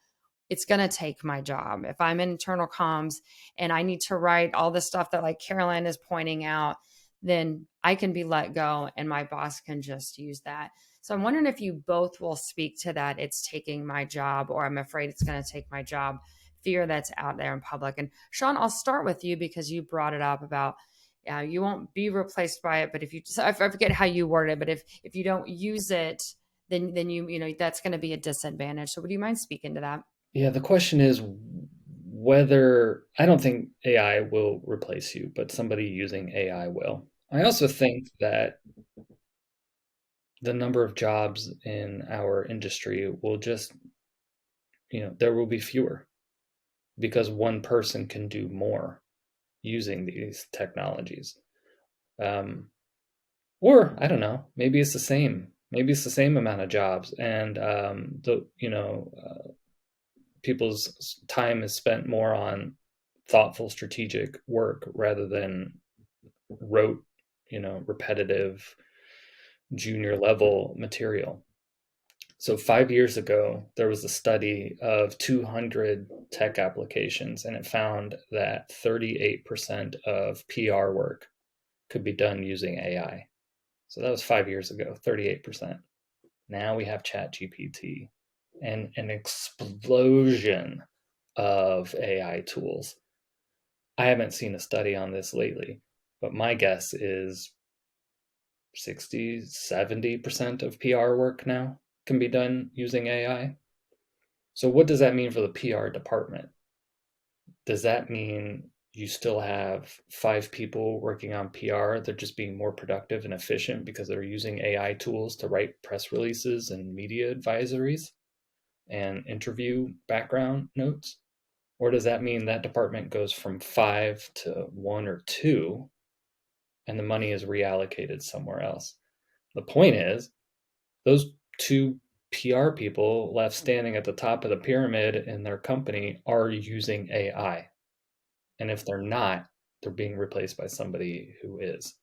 it's going to take my job. If I'm in internal comms and I need to write all the stuff that like Carolyn is pointing out, then I can be let go and my boss can just use that. So I'm wondering if you both will speak to that. It's taking my job, or I'm afraid it's going to take my job, fear that's out there in public. And Shaun, I'll start with you because you brought it up about you won't be replaced by it. But if you, I forget how you worded it, but if you don't use it, then you know, that's going to be a disadvantage. So would you mind speaking to that? Yeah, the question is whether I don't think AI will replace you, but somebody using AI will. I also think that the number of jobs in our industry will just, there will be fewer because one person can do more using these technologies. Or I don't know, maybe it's the same. Maybe it's the same amount of jobs, and people's time is spent more on thoughtful, strategic work rather than rote, repetitive junior level material. So 5 years ago, there was a study of 200 tech applications, and it found that 38% of PR work could be done using AI. So that was 5 years ago, 38%. Now we have ChatGPT and an explosion of AI tools. I haven't seen a study on this lately, but my guess is 60, 70% of PR work now can be done using AI. So what does that mean for the PR department? Does that mean you still have 5 people working on PR? They're just being more productive and efficient because they're using AI tools to write press releases and media advisories and interview background notes? Or does that mean that department goes from 5 to 1 or 2 and the money is reallocated somewhere else? The point is, those 2 PR people left standing at the top of the pyramid in their company are using AI. And if they're not, they're being replaced by somebody who is.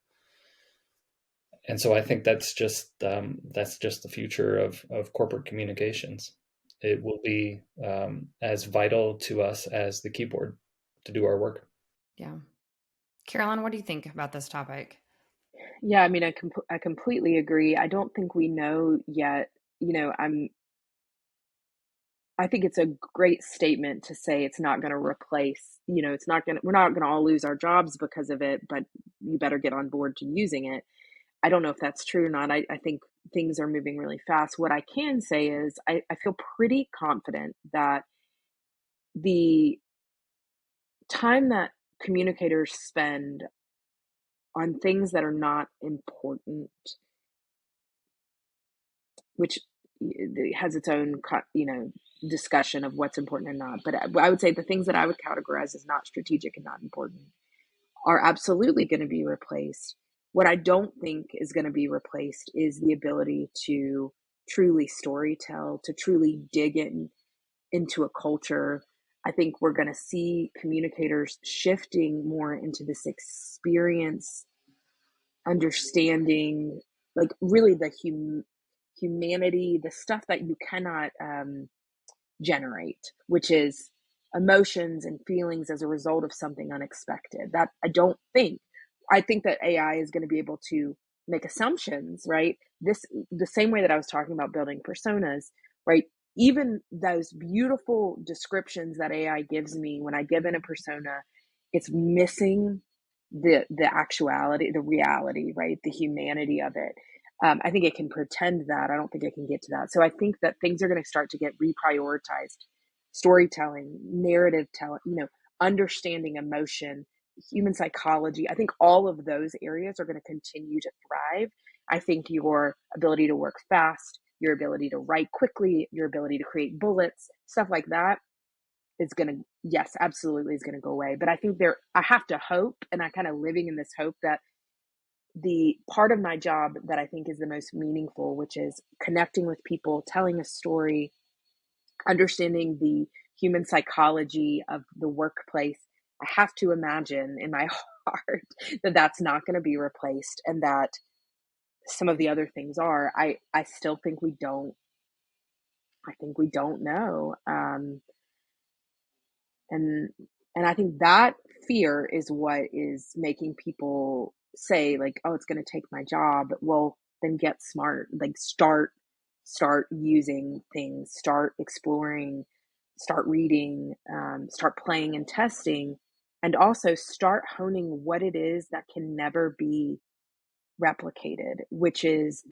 And so I think that's just the future of corporate communications. It will be as vital to us as the keyboard to do our work. Yeah. Carolyn, what do you think about this topic? Yeah, I mean, I completely agree. I don't think we know yet. I think it's a great statement to say it's not going to replace, we're not going to all lose our jobs because of it, but you better get on board to using it. I don't know if that's true or not. I think things are moving really fast. What I can say is I feel pretty confident that the time that communicators spend on things that are not important, which has its own, discussion of what's important and not. But I would say the things that I would categorize as not strategic and not important are absolutely going to be replaced. What I don't think is going to be replaced is the ability to truly storytell, to truly dig into a culture. I think we're going to see communicators shifting more into this experience, understanding, like really the humanity, the stuff that you cannot generate, which is emotions and feelings as a result of something unexpected. That I think that AI is going to be able to make assumptions, right? The same way that I was talking about building personas, right? Even those beautiful descriptions that AI gives me when I give in a persona, it's missing the actuality, the reality, right? The humanity of it. I think it can pretend that. I don't think it can get to that. So I think that things are going to start to get reprioritized. Storytelling, narrative telling, understanding emotion, human psychology. I think all of those areas are going to continue to thrive. I think your ability to work fast, your ability to write quickly, your ability to create bullets, stuff like that is going to, yes, absolutely is going to go away. But I think I have to hope, and I kind of living in this hope that the part of my job that I think is the most meaningful, which is connecting with people, telling a story, understanding the human psychology of the workplace. I have to imagine in my heart that that's not going to be replaced, and that some of the other things are. I still think we don't. I think we don't know. And I think that fear is what is making people say, like, oh, it's going to take my job. Well, then get smart, like start using things, start exploring, start reading, start playing and testing, and also start honing what it is that can never be replicated, which is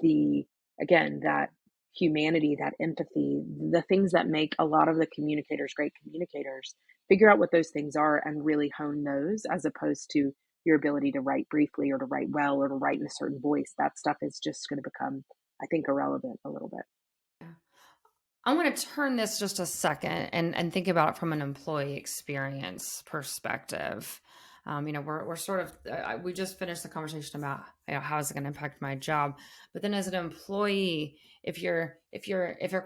again, that humanity, that empathy, the things that make a lot of the communicators great communicators. Figure out what those things are and really hone those, as opposed to your ability to write briefly or to write well or to write in a certain voice. That stuff is just going to become, I think, irrelevant a little bit. I'm going to turn this just a second and think about it from an employee experience perspective. We're sort of we just finished the conversation about how is it going to impact my job, but then as an employee, if your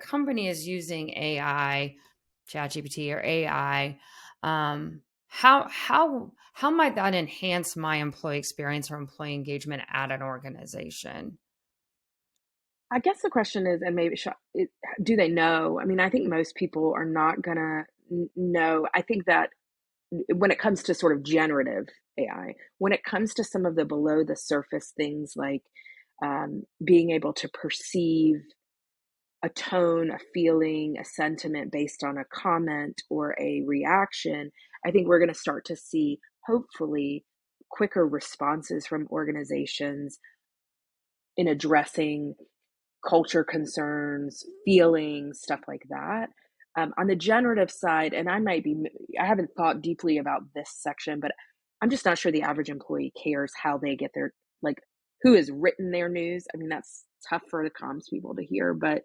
company is using AI, ChatGPT or AI, how might that enhance my employee experience or employee engagement at an organization? I guess the question is, and maybe do they know? I mean, I think most people are not gonna know. I think that when it comes to sort of generative AI, when it comes to some of the below the surface things like being able to perceive a tone, a feeling, a sentiment based on a comment or a reaction, I think we're going to start to see, hopefully, quicker responses from organizations in addressing culture concerns, feelings, stuff like that. On the generative side, and I haven't thought deeply about this section, but I'm just not sure the average employee cares how they get like, who has written their news. I mean, that's tough for the comms people to hear, but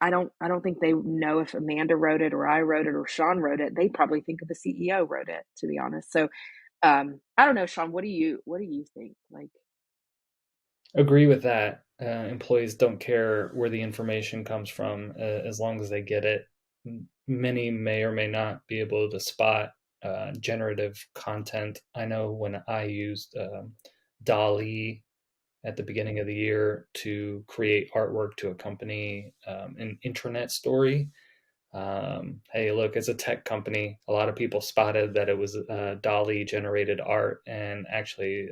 I don't think they know if Amanda wrote it or I wrote it or Shaun wrote it. They probably think the CEO wrote it, to be honest. So, I don't know, Shaun, what do you think? Like, Agree with that. Employees don't care where the information comes from as long as they get it. Many may or may not be able to spot generative content. I know when I used DALL-E at the beginning of the year to create artwork to accompany an intranet story. Hey, look, it's a tech company. A lot of people spotted that it was DALL-E generated art, and actually,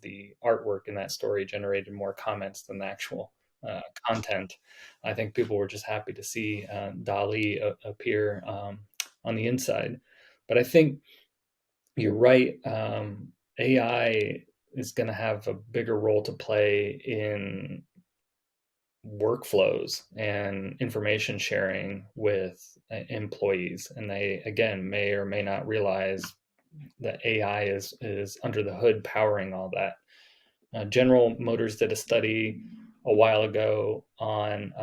the artwork in that story generated more comments than the actual content. I think people were just happy to see DALL-E appear on the inside. But I think you're right. AI is going to have a bigger role to play in workflows and information sharing with employees, and they again may or may not realize that AI is under the hood powering all that. General Motors did a study a while ago on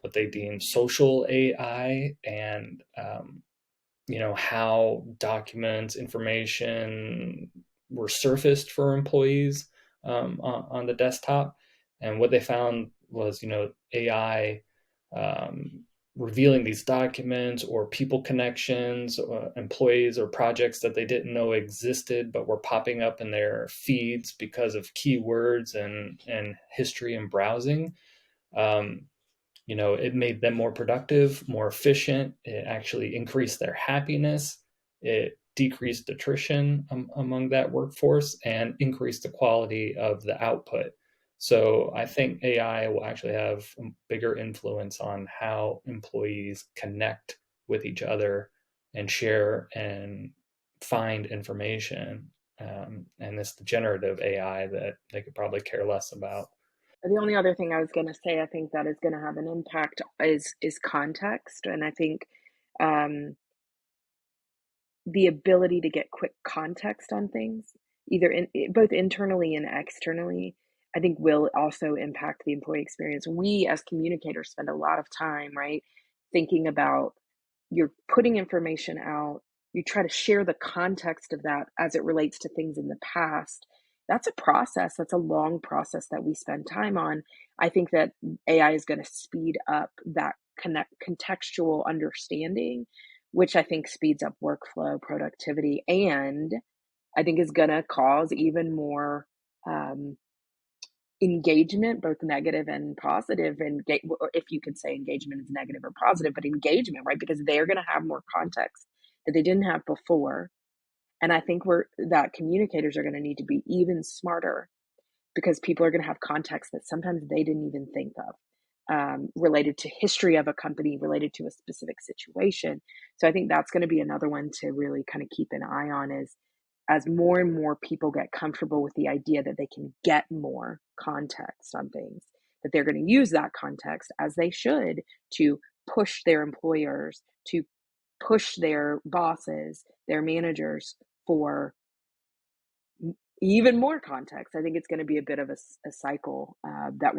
what they deemed social AI, and how documents, information were surfaced for employees on the desktop. And what they found was, AI revealing these documents or people connections, employees or projects that they didn't know existed, but were popping up in their feeds because of keywords and history and browsing. It made them more productive, more efficient. It actually increased their happiness. It decreased attrition among that workforce and increased the quality of the output. So I think AI will actually have a bigger influence on how employees connect with each other and share and find information and it's the generative AI that they could probably care less about. The only other thing I was going to say, I think that is going to have an impact is context, and I think um, the ability to get quick context on things, either both internally and externally, I think will also impact the employee experience. We as communicators spend a lot of time, right, thinking about you're putting information out, you try to share the context of that as it relates to things in the past. That's a process, that's a long process that we spend time on. I think that AI is going to speed up that contextual understanding, which I think speeds up workflow productivity, and I think is going to cause even more um, engagement, both negative and positive. And or if you could say engagement is negative or positive, but engagement, right? Because they're going to have more context that they didn't have before. And I think that communicators are going to need to be even smarter, because people are going to have context that sometimes they didn't even think of, related to history of a company, related to a specific situation. So I think that's going to be another one to really kind of keep an eye on, is as more and more people get comfortable with the idea that they can get more context on things, that they're going to use that context, as they should, to push their employers, to push their bosses, their managers for even more context. I think it's going to be a bit of a cycle that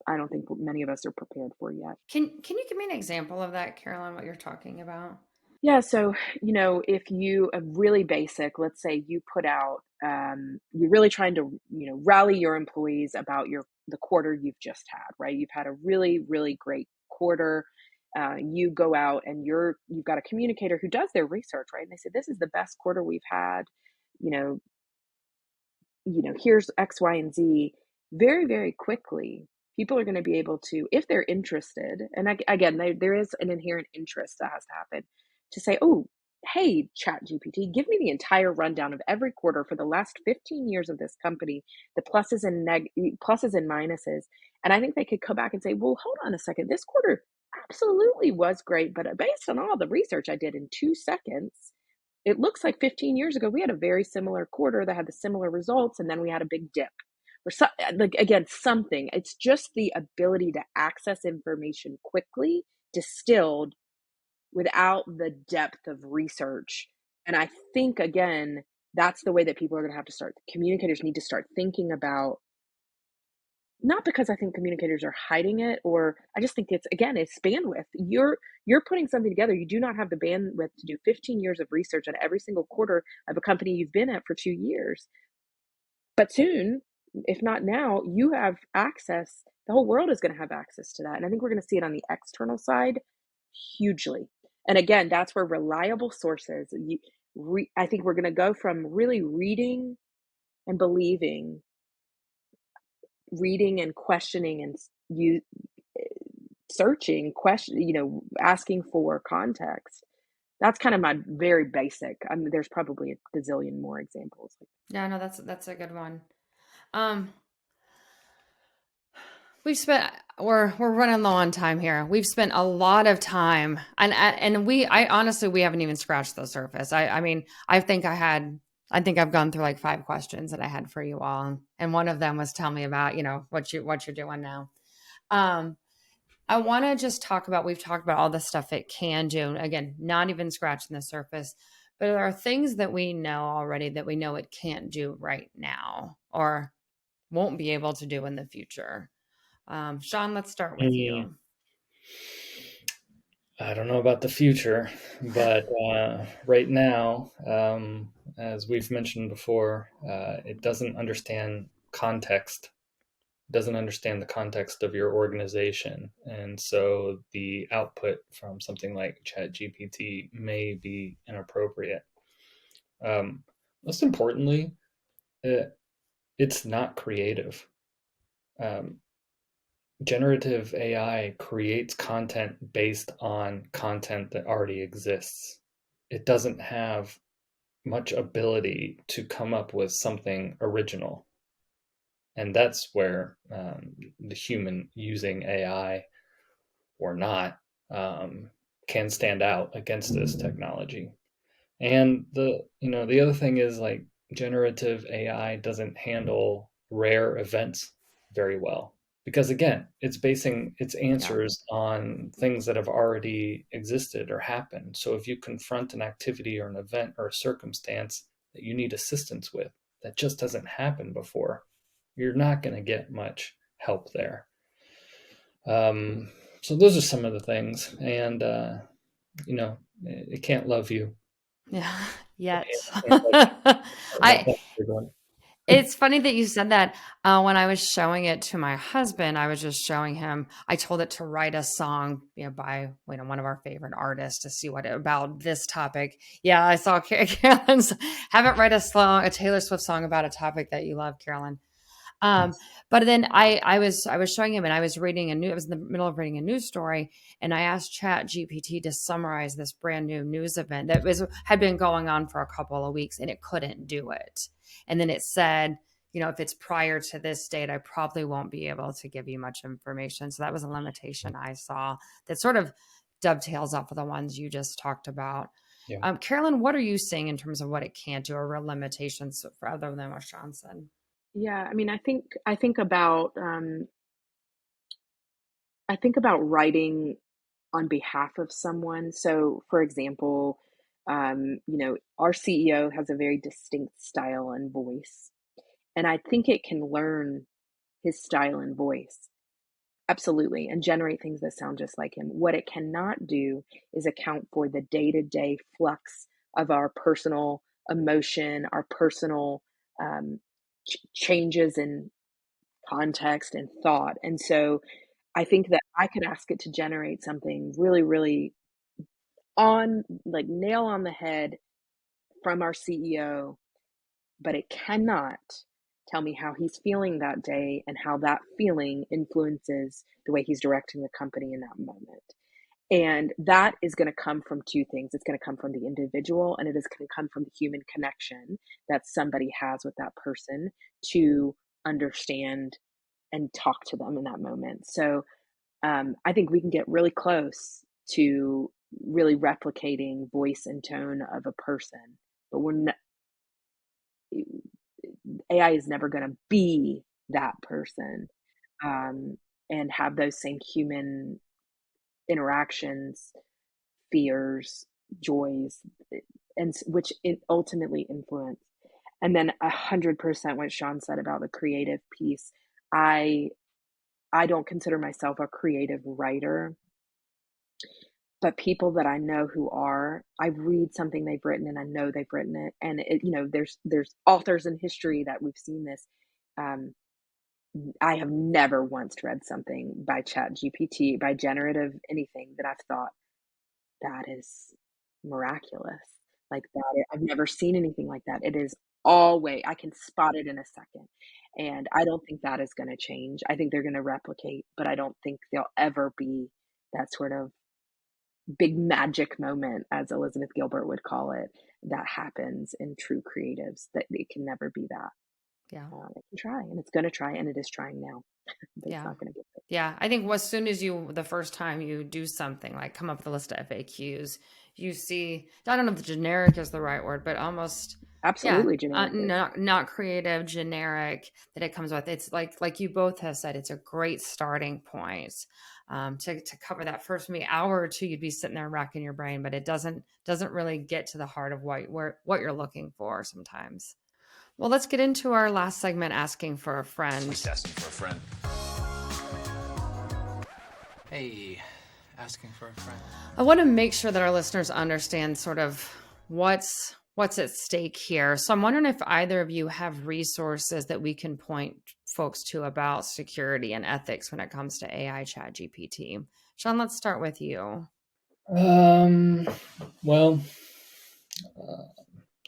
I don't think many of us are prepared for yet. Can you give me an example of that, Carolyn, what you're talking about? Yeah, so, if you really basic, let's say you put out, you're really trying to, rally your employees about the quarter you've just had, right? You've had a really, really great quarter. You go out and you've got a communicator who does their research, right? And they say, this is the best quarter we've had. You know, here's X, Y, and Z. Very, very quickly, people are going to be able to, if they're interested, and again, there is an inherent interest that has to happen, to say, oh, hey, ChatGPT, give me the entire rundown of every quarter for the last 15 years of this company, the pluses and minuses. And I think they could come back and say, well, hold on a second, this quarter absolutely was great, but based on all the research I did in 2 seconds, it looks like 15 years ago we had a very similar quarter that had the similar results, and then we had a big dip, or like, again, something. It's just the ability to access information quickly, distilled, without the depth of research. And I think, again, that's the way that people are going to have to start. Communicators need to start thinking about, not because I think communicators are hiding it, or I just think it's bandwidth. You're putting something together. You do not have the bandwidth to do 15 years of research on every single quarter of a company you've been at for 2 years. But soon, if not now, you have access. The whole world is going to have access to that. And I think we're going to see it on the external side hugely. And again, that's where reliable sources, I think we're going to go from really reading and believing, reading and questioning, and you searching, asking for context. That's kind of my very basic. I mean, there's probably a gazillion more examples. Yeah, no, that's a good one. We're running low on time here. We've spent a lot of time, and I honestly, we haven't even scratched the surface. I mean, I think I've gone through like 5 questions that I had for you all, and one of them was tell me about what you're doing now. I want to just we've talked about all the stuff it can do. Again, not even scratching the surface, but there are things that we know already that we know it can't do right now or won't be able to do in the future. Shaun, let's start with you. I don't know about the future, but right now, as we've mentioned before, it doesn't understand context. It doesn't understand the context of your organization, and so the output from something like ChatGPT may be inappropriate. Most importantly, it's not creative. Generative AI creates content based on content that already exists. It doesn't have much ability to come up with something original. And that's where the human using AI or not can stand out against this technology. And the other thing is, like, generative AI doesn't handle rare events very well. Because again, it's basing its answers on things that have already existed or happened. So if you confront an activity or an event or a circumstance that you need assistance with that just hasn't happened before, you're not going to get much help there. So those are some of the things. And, it can't love you. Yeah. Yet. It can't love I everyone. It's funny that you said that. When I was showing it to my husband, I was just showing him. I told it to write a song, by one of our favorite artists to see what about this topic. Yeah, I saw Carolyn's have it write a Taylor Swift song about a topic that you love, Carolyn. But then I was showing him, and I was I was in the middle of reading a news story, and I asked Chat GPT to summarize this brand new news event that had been going on for a couple of weeks, and it couldn't do it. And then it said, if it's prior to this date, I probably won't be able to give you much information. So that was a limitation I saw that sort of dovetails off of the ones you just talked about. Yeah. Carolyn, what are you seeing in terms of what it can't do or real limitations for other than what Shaun said? Yeah, I mean, I think about writing on behalf of someone. So, for example, our CEO has a very distinct style and voice, and I think it can learn his style and voice. Absolutely, and generate things that sound just like him. What it cannot do is account for the day-to-day flux of our personal emotion, our personal changes in context and thought. And so I think that I could ask it to generate something really, really on like nail on the head from our CEO, but it cannot tell me how he's feeling that day and how that feeling influences the way he's directing the company in that moment. And that is going to come from two things. It's going to come from the individual, and it is going to come from the human connection that somebody has with that person to understand and talk to them in that moment. So I think we can get really close to really replicating voice and tone of a person, but we're not, AI is never going to be that person, um, and have those same human interactions, fears, joys, and which it ultimately influence. And then 100% what Shaun said about the creative piece. I I don't consider myself a creative writer, but people that I know who are, I read something they've written and I know they've written it. And there's authors in history that we've seen this. Um, I have never once read something by Chat GPT, by generative anything that I've thought that is miraculous. Like that, I've never seen anything like that. It is always, I can spot it in a second. And I don't think that is going to change. I think they're going to replicate, but I don't think they'll ever be that sort of big magic moment, as Elizabeth Gilbert would call it, that happens in true creatives. That it can never be that. Yeah. It can try, and it's going to try, and it is trying now, but it's Yeah. not going to get there. Yeah. I think as soon as the first time you do something like come up with a list of FAQs, you see, I don't know if the generic is the right word, but almost, yeah, Absolutely generic. not creative, generic that it comes with. It's like you both have said, it's a great starting point. To cover that first maybe hour or two, you'd be sitting there racking your brain, but it doesn't really get to the heart of what you're looking for sometimes. Well, let's get into our last segment, asking for a friend. Asking for a friend. Hey, asking for a friend. I want to make sure that our listeners understand sort of what's at stake here. So I'm wondering if either of you have resources that we can point folks to about security and ethics when it comes to AI Chat GPT. Shaun, let's start with you. Well,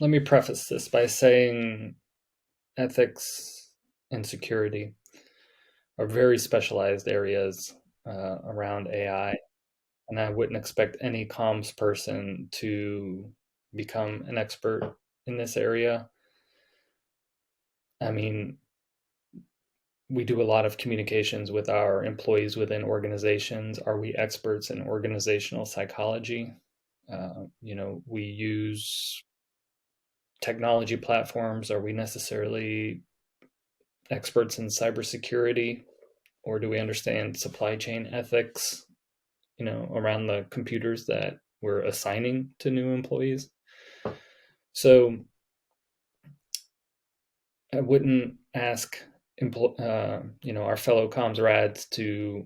let me preface this by saying ethics and security are very specialized areas around AI, and I wouldn't expect any comms person to become an expert in this area. I mean, we do a lot of communications with our employees within organizations. Are we experts in organizational psychology? We use technology platforms? Are we necessarily experts in cybersecurity, or do we understand supply chain ethics, around the computers that we're assigning to new employees? So I wouldn't ask our fellow comms rads to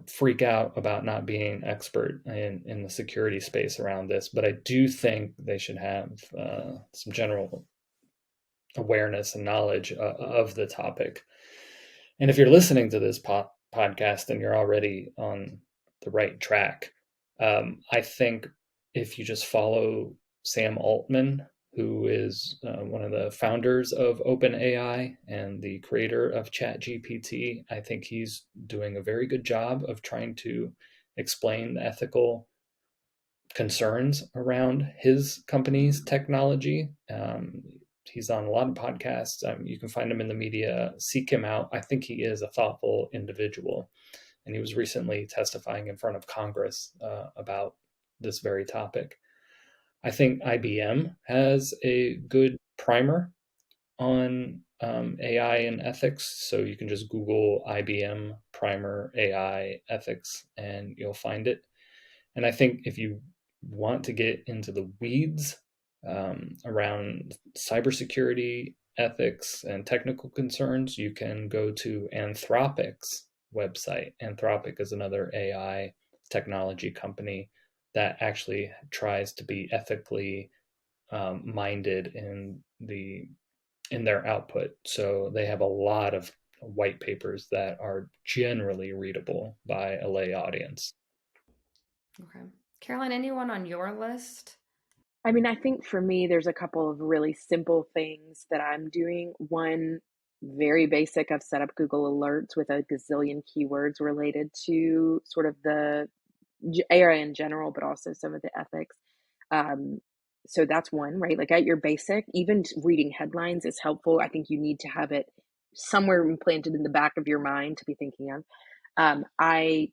freak out about not being expert in the security space around this, but I do think they should have some general awareness and knowledge of the topic. And if you're listening to this podcast and you're already on the right track, I think if you just follow Sam Altman, who is one of the founders of OpenAI and the creator of ChatGPT, I think he's doing a very good job of trying to explain the ethical concerns around his company's technology. He's on a lot of podcasts. You can find him in the media. Seek him out. I think he is a thoughtful individual. And he was recently testifying in front of Congress about this very topic. I think IBM has a good primer on AI and ethics. So you can just Google IBM primer AI ethics and you'll find it. And I think if you want to get into the weeds around cybersecurity, ethics, and technical concerns, you can go to Anthropic's website. Anthropic is another AI technology company that actually tries to be ethically minded in their output. So they have a lot of white papers that are generally readable by a lay audience. Okay. Carolyn, anyone on your list? I mean, I think for me, there's a couple of really simple things that I'm doing. One, very basic, I've set up Google Alerts with a gazillion keywords related to sort of the AI in general, but also some of the ethics. So that's one, right? Like at your basic, even reading headlines is helpful. I think you need to have it somewhere implanted in the back of your mind to be thinking of. I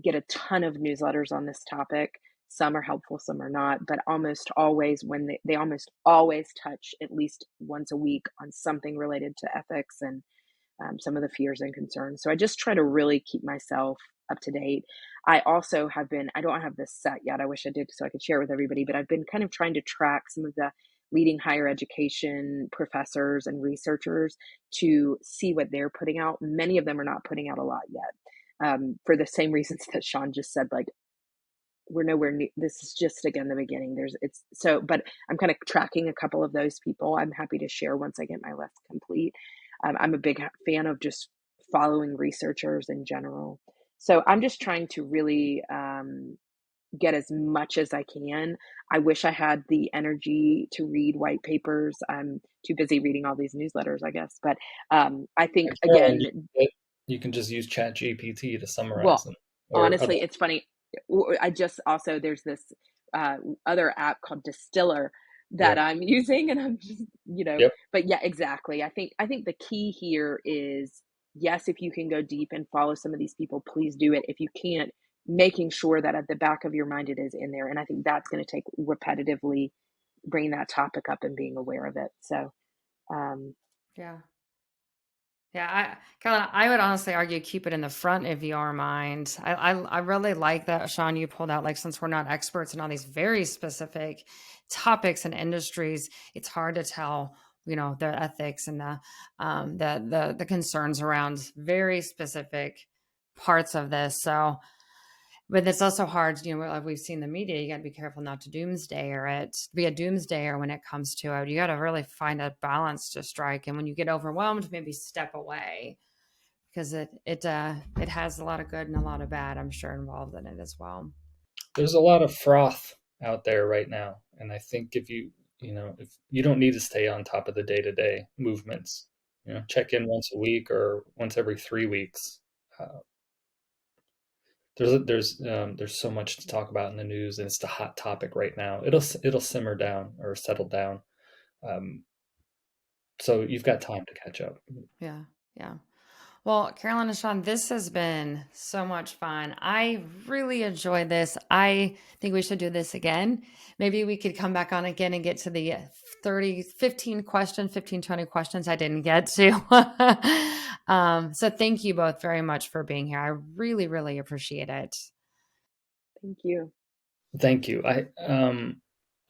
get a ton of newsletters on this topic. Some are helpful, some are not, but almost always when they almost always touch at least once a week on something related to ethics and some of the fears and concerns. So I just try to really keep myself up to date. I also have been, I don't have this set yet. I wish I did so I could share it with everybody, but I've been kind of trying to track some of the leading higher education professors and researchers to see what they're putting out. Many of them are not putting out a lot yet, for the same reasons that Shaun just said, like, we're nowhere near, this is just again the beginning. But I'm kind of tracking a couple of those people. I'm happy to share once I get my list complete. I'm a big fan of just following researchers in general. So I'm just trying to really get as much as I can. I wish I had the energy to read white papers. I'm too busy reading all these newsletters, I guess. But I think, again, you can just use ChatGPT to summarize well, them. honestly, it's funny. I just also, there's this other app called Distiller that I'm using, and I'm just, but yeah, exactly. I think the key here is, yes, if you can go deep and follow some of these people, please do it. If you can't, making sure that at the back of your mind it is in there. And I think that's going to take repetitively bringing that topic up and being aware of it. So, Yeah. Yeah, Carolyn, I would honestly argue keep it in the front of your mind. I really like that, Shaun, you pulled out, like, since we're not experts in all these very specific topics and industries, it's hard to tell, the ethics and the concerns around very specific parts of this. So, but it's also hard, like we've seen in the media, you got to be careful not to be a doomsdayer when it comes to it. You got to really find a balance to strike. And when you get overwhelmed, maybe step away, because it has a lot of good and a lot of bad, I'm sure, involved in it as well. There's a lot of froth out there right now. And I think if you don't need to stay on top of the day-to-day movements, check in once a week or once every 3 weeks. There's so much to talk about in the news, and it's the hot topic right now. It'll simmer down or settle down, so you've got time to catch up. Yeah. Well, Carolyn and Shaun, this has been so much fun. I really enjoyed this. I think we should do this again. Maybe we could come back on again and get to the 20 questions I didn't get to. So thank you both very much for being here. I really, really appreciate it. Thank you. Thank you. I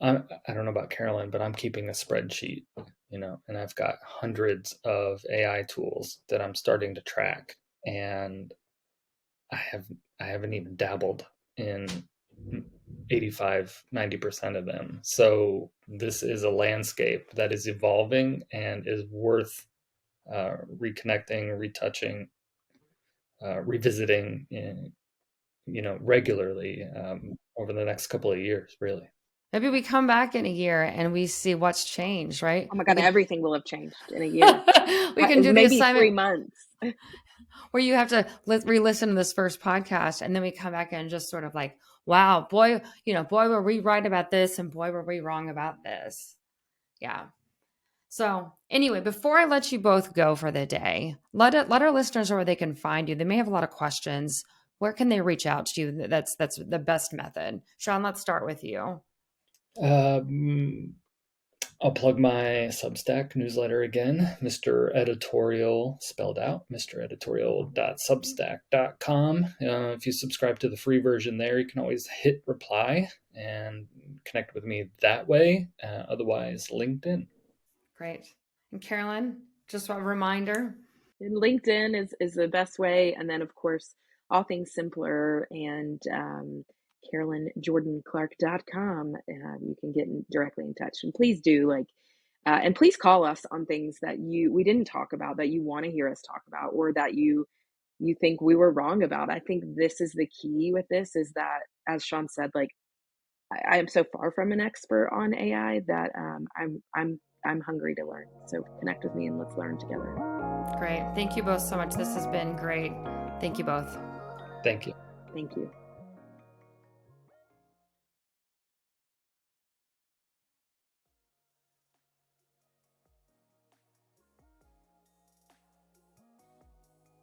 don't know about Carolyn, but I'm keeping a spreadsheet, and I've got hundreds of AI tools that I'm starting to track, and I haven't even dabbled in 85-90% of them. So this is a landscape that is evolving and is worth reconnecting, retouching, revisiting, regularly over the next couple of years, really. Maybe we come back in a year and we see what's changed, right? Oh my God, everything will have changed in a year. We can do the Maybe assignment 3 months. where you have to re-listen to this first podcast, and then we come back and just sort of like, wow, boy, boy, were we right about this, and boy, were we wrong about this. Yeah. So anyway, before I let you both go for the day, let our listeners know where they can find you. They may have a lot of questions. Where can they reach out to you? That's the best method. Shaun, let's start with you. I'll plug my Substack newsletter again, Mr. Editorial, spelled out, mreditorial.substack.com. If you subscribe to the free version there, you can always hit reply and connect with me that way. Otherwise, LinkedIn. Great. And Carolyn, just a reminder. And LinkedIn is the best way. And then, of course, All Things Simpler and CarolynJordanClark.com. You can get directly in touch. And please do and please call us on things that we didn't talk about, that you want to hear us talk about, or that you think we were wrong about. I think this is the key with this, is that, as Shaun said, I am so far from an expert on AI that I'm hungry to learn. So connect with me and let's learn together. Great. Thank you both so much. This has been great. Thank you both. Thank you. Thank you.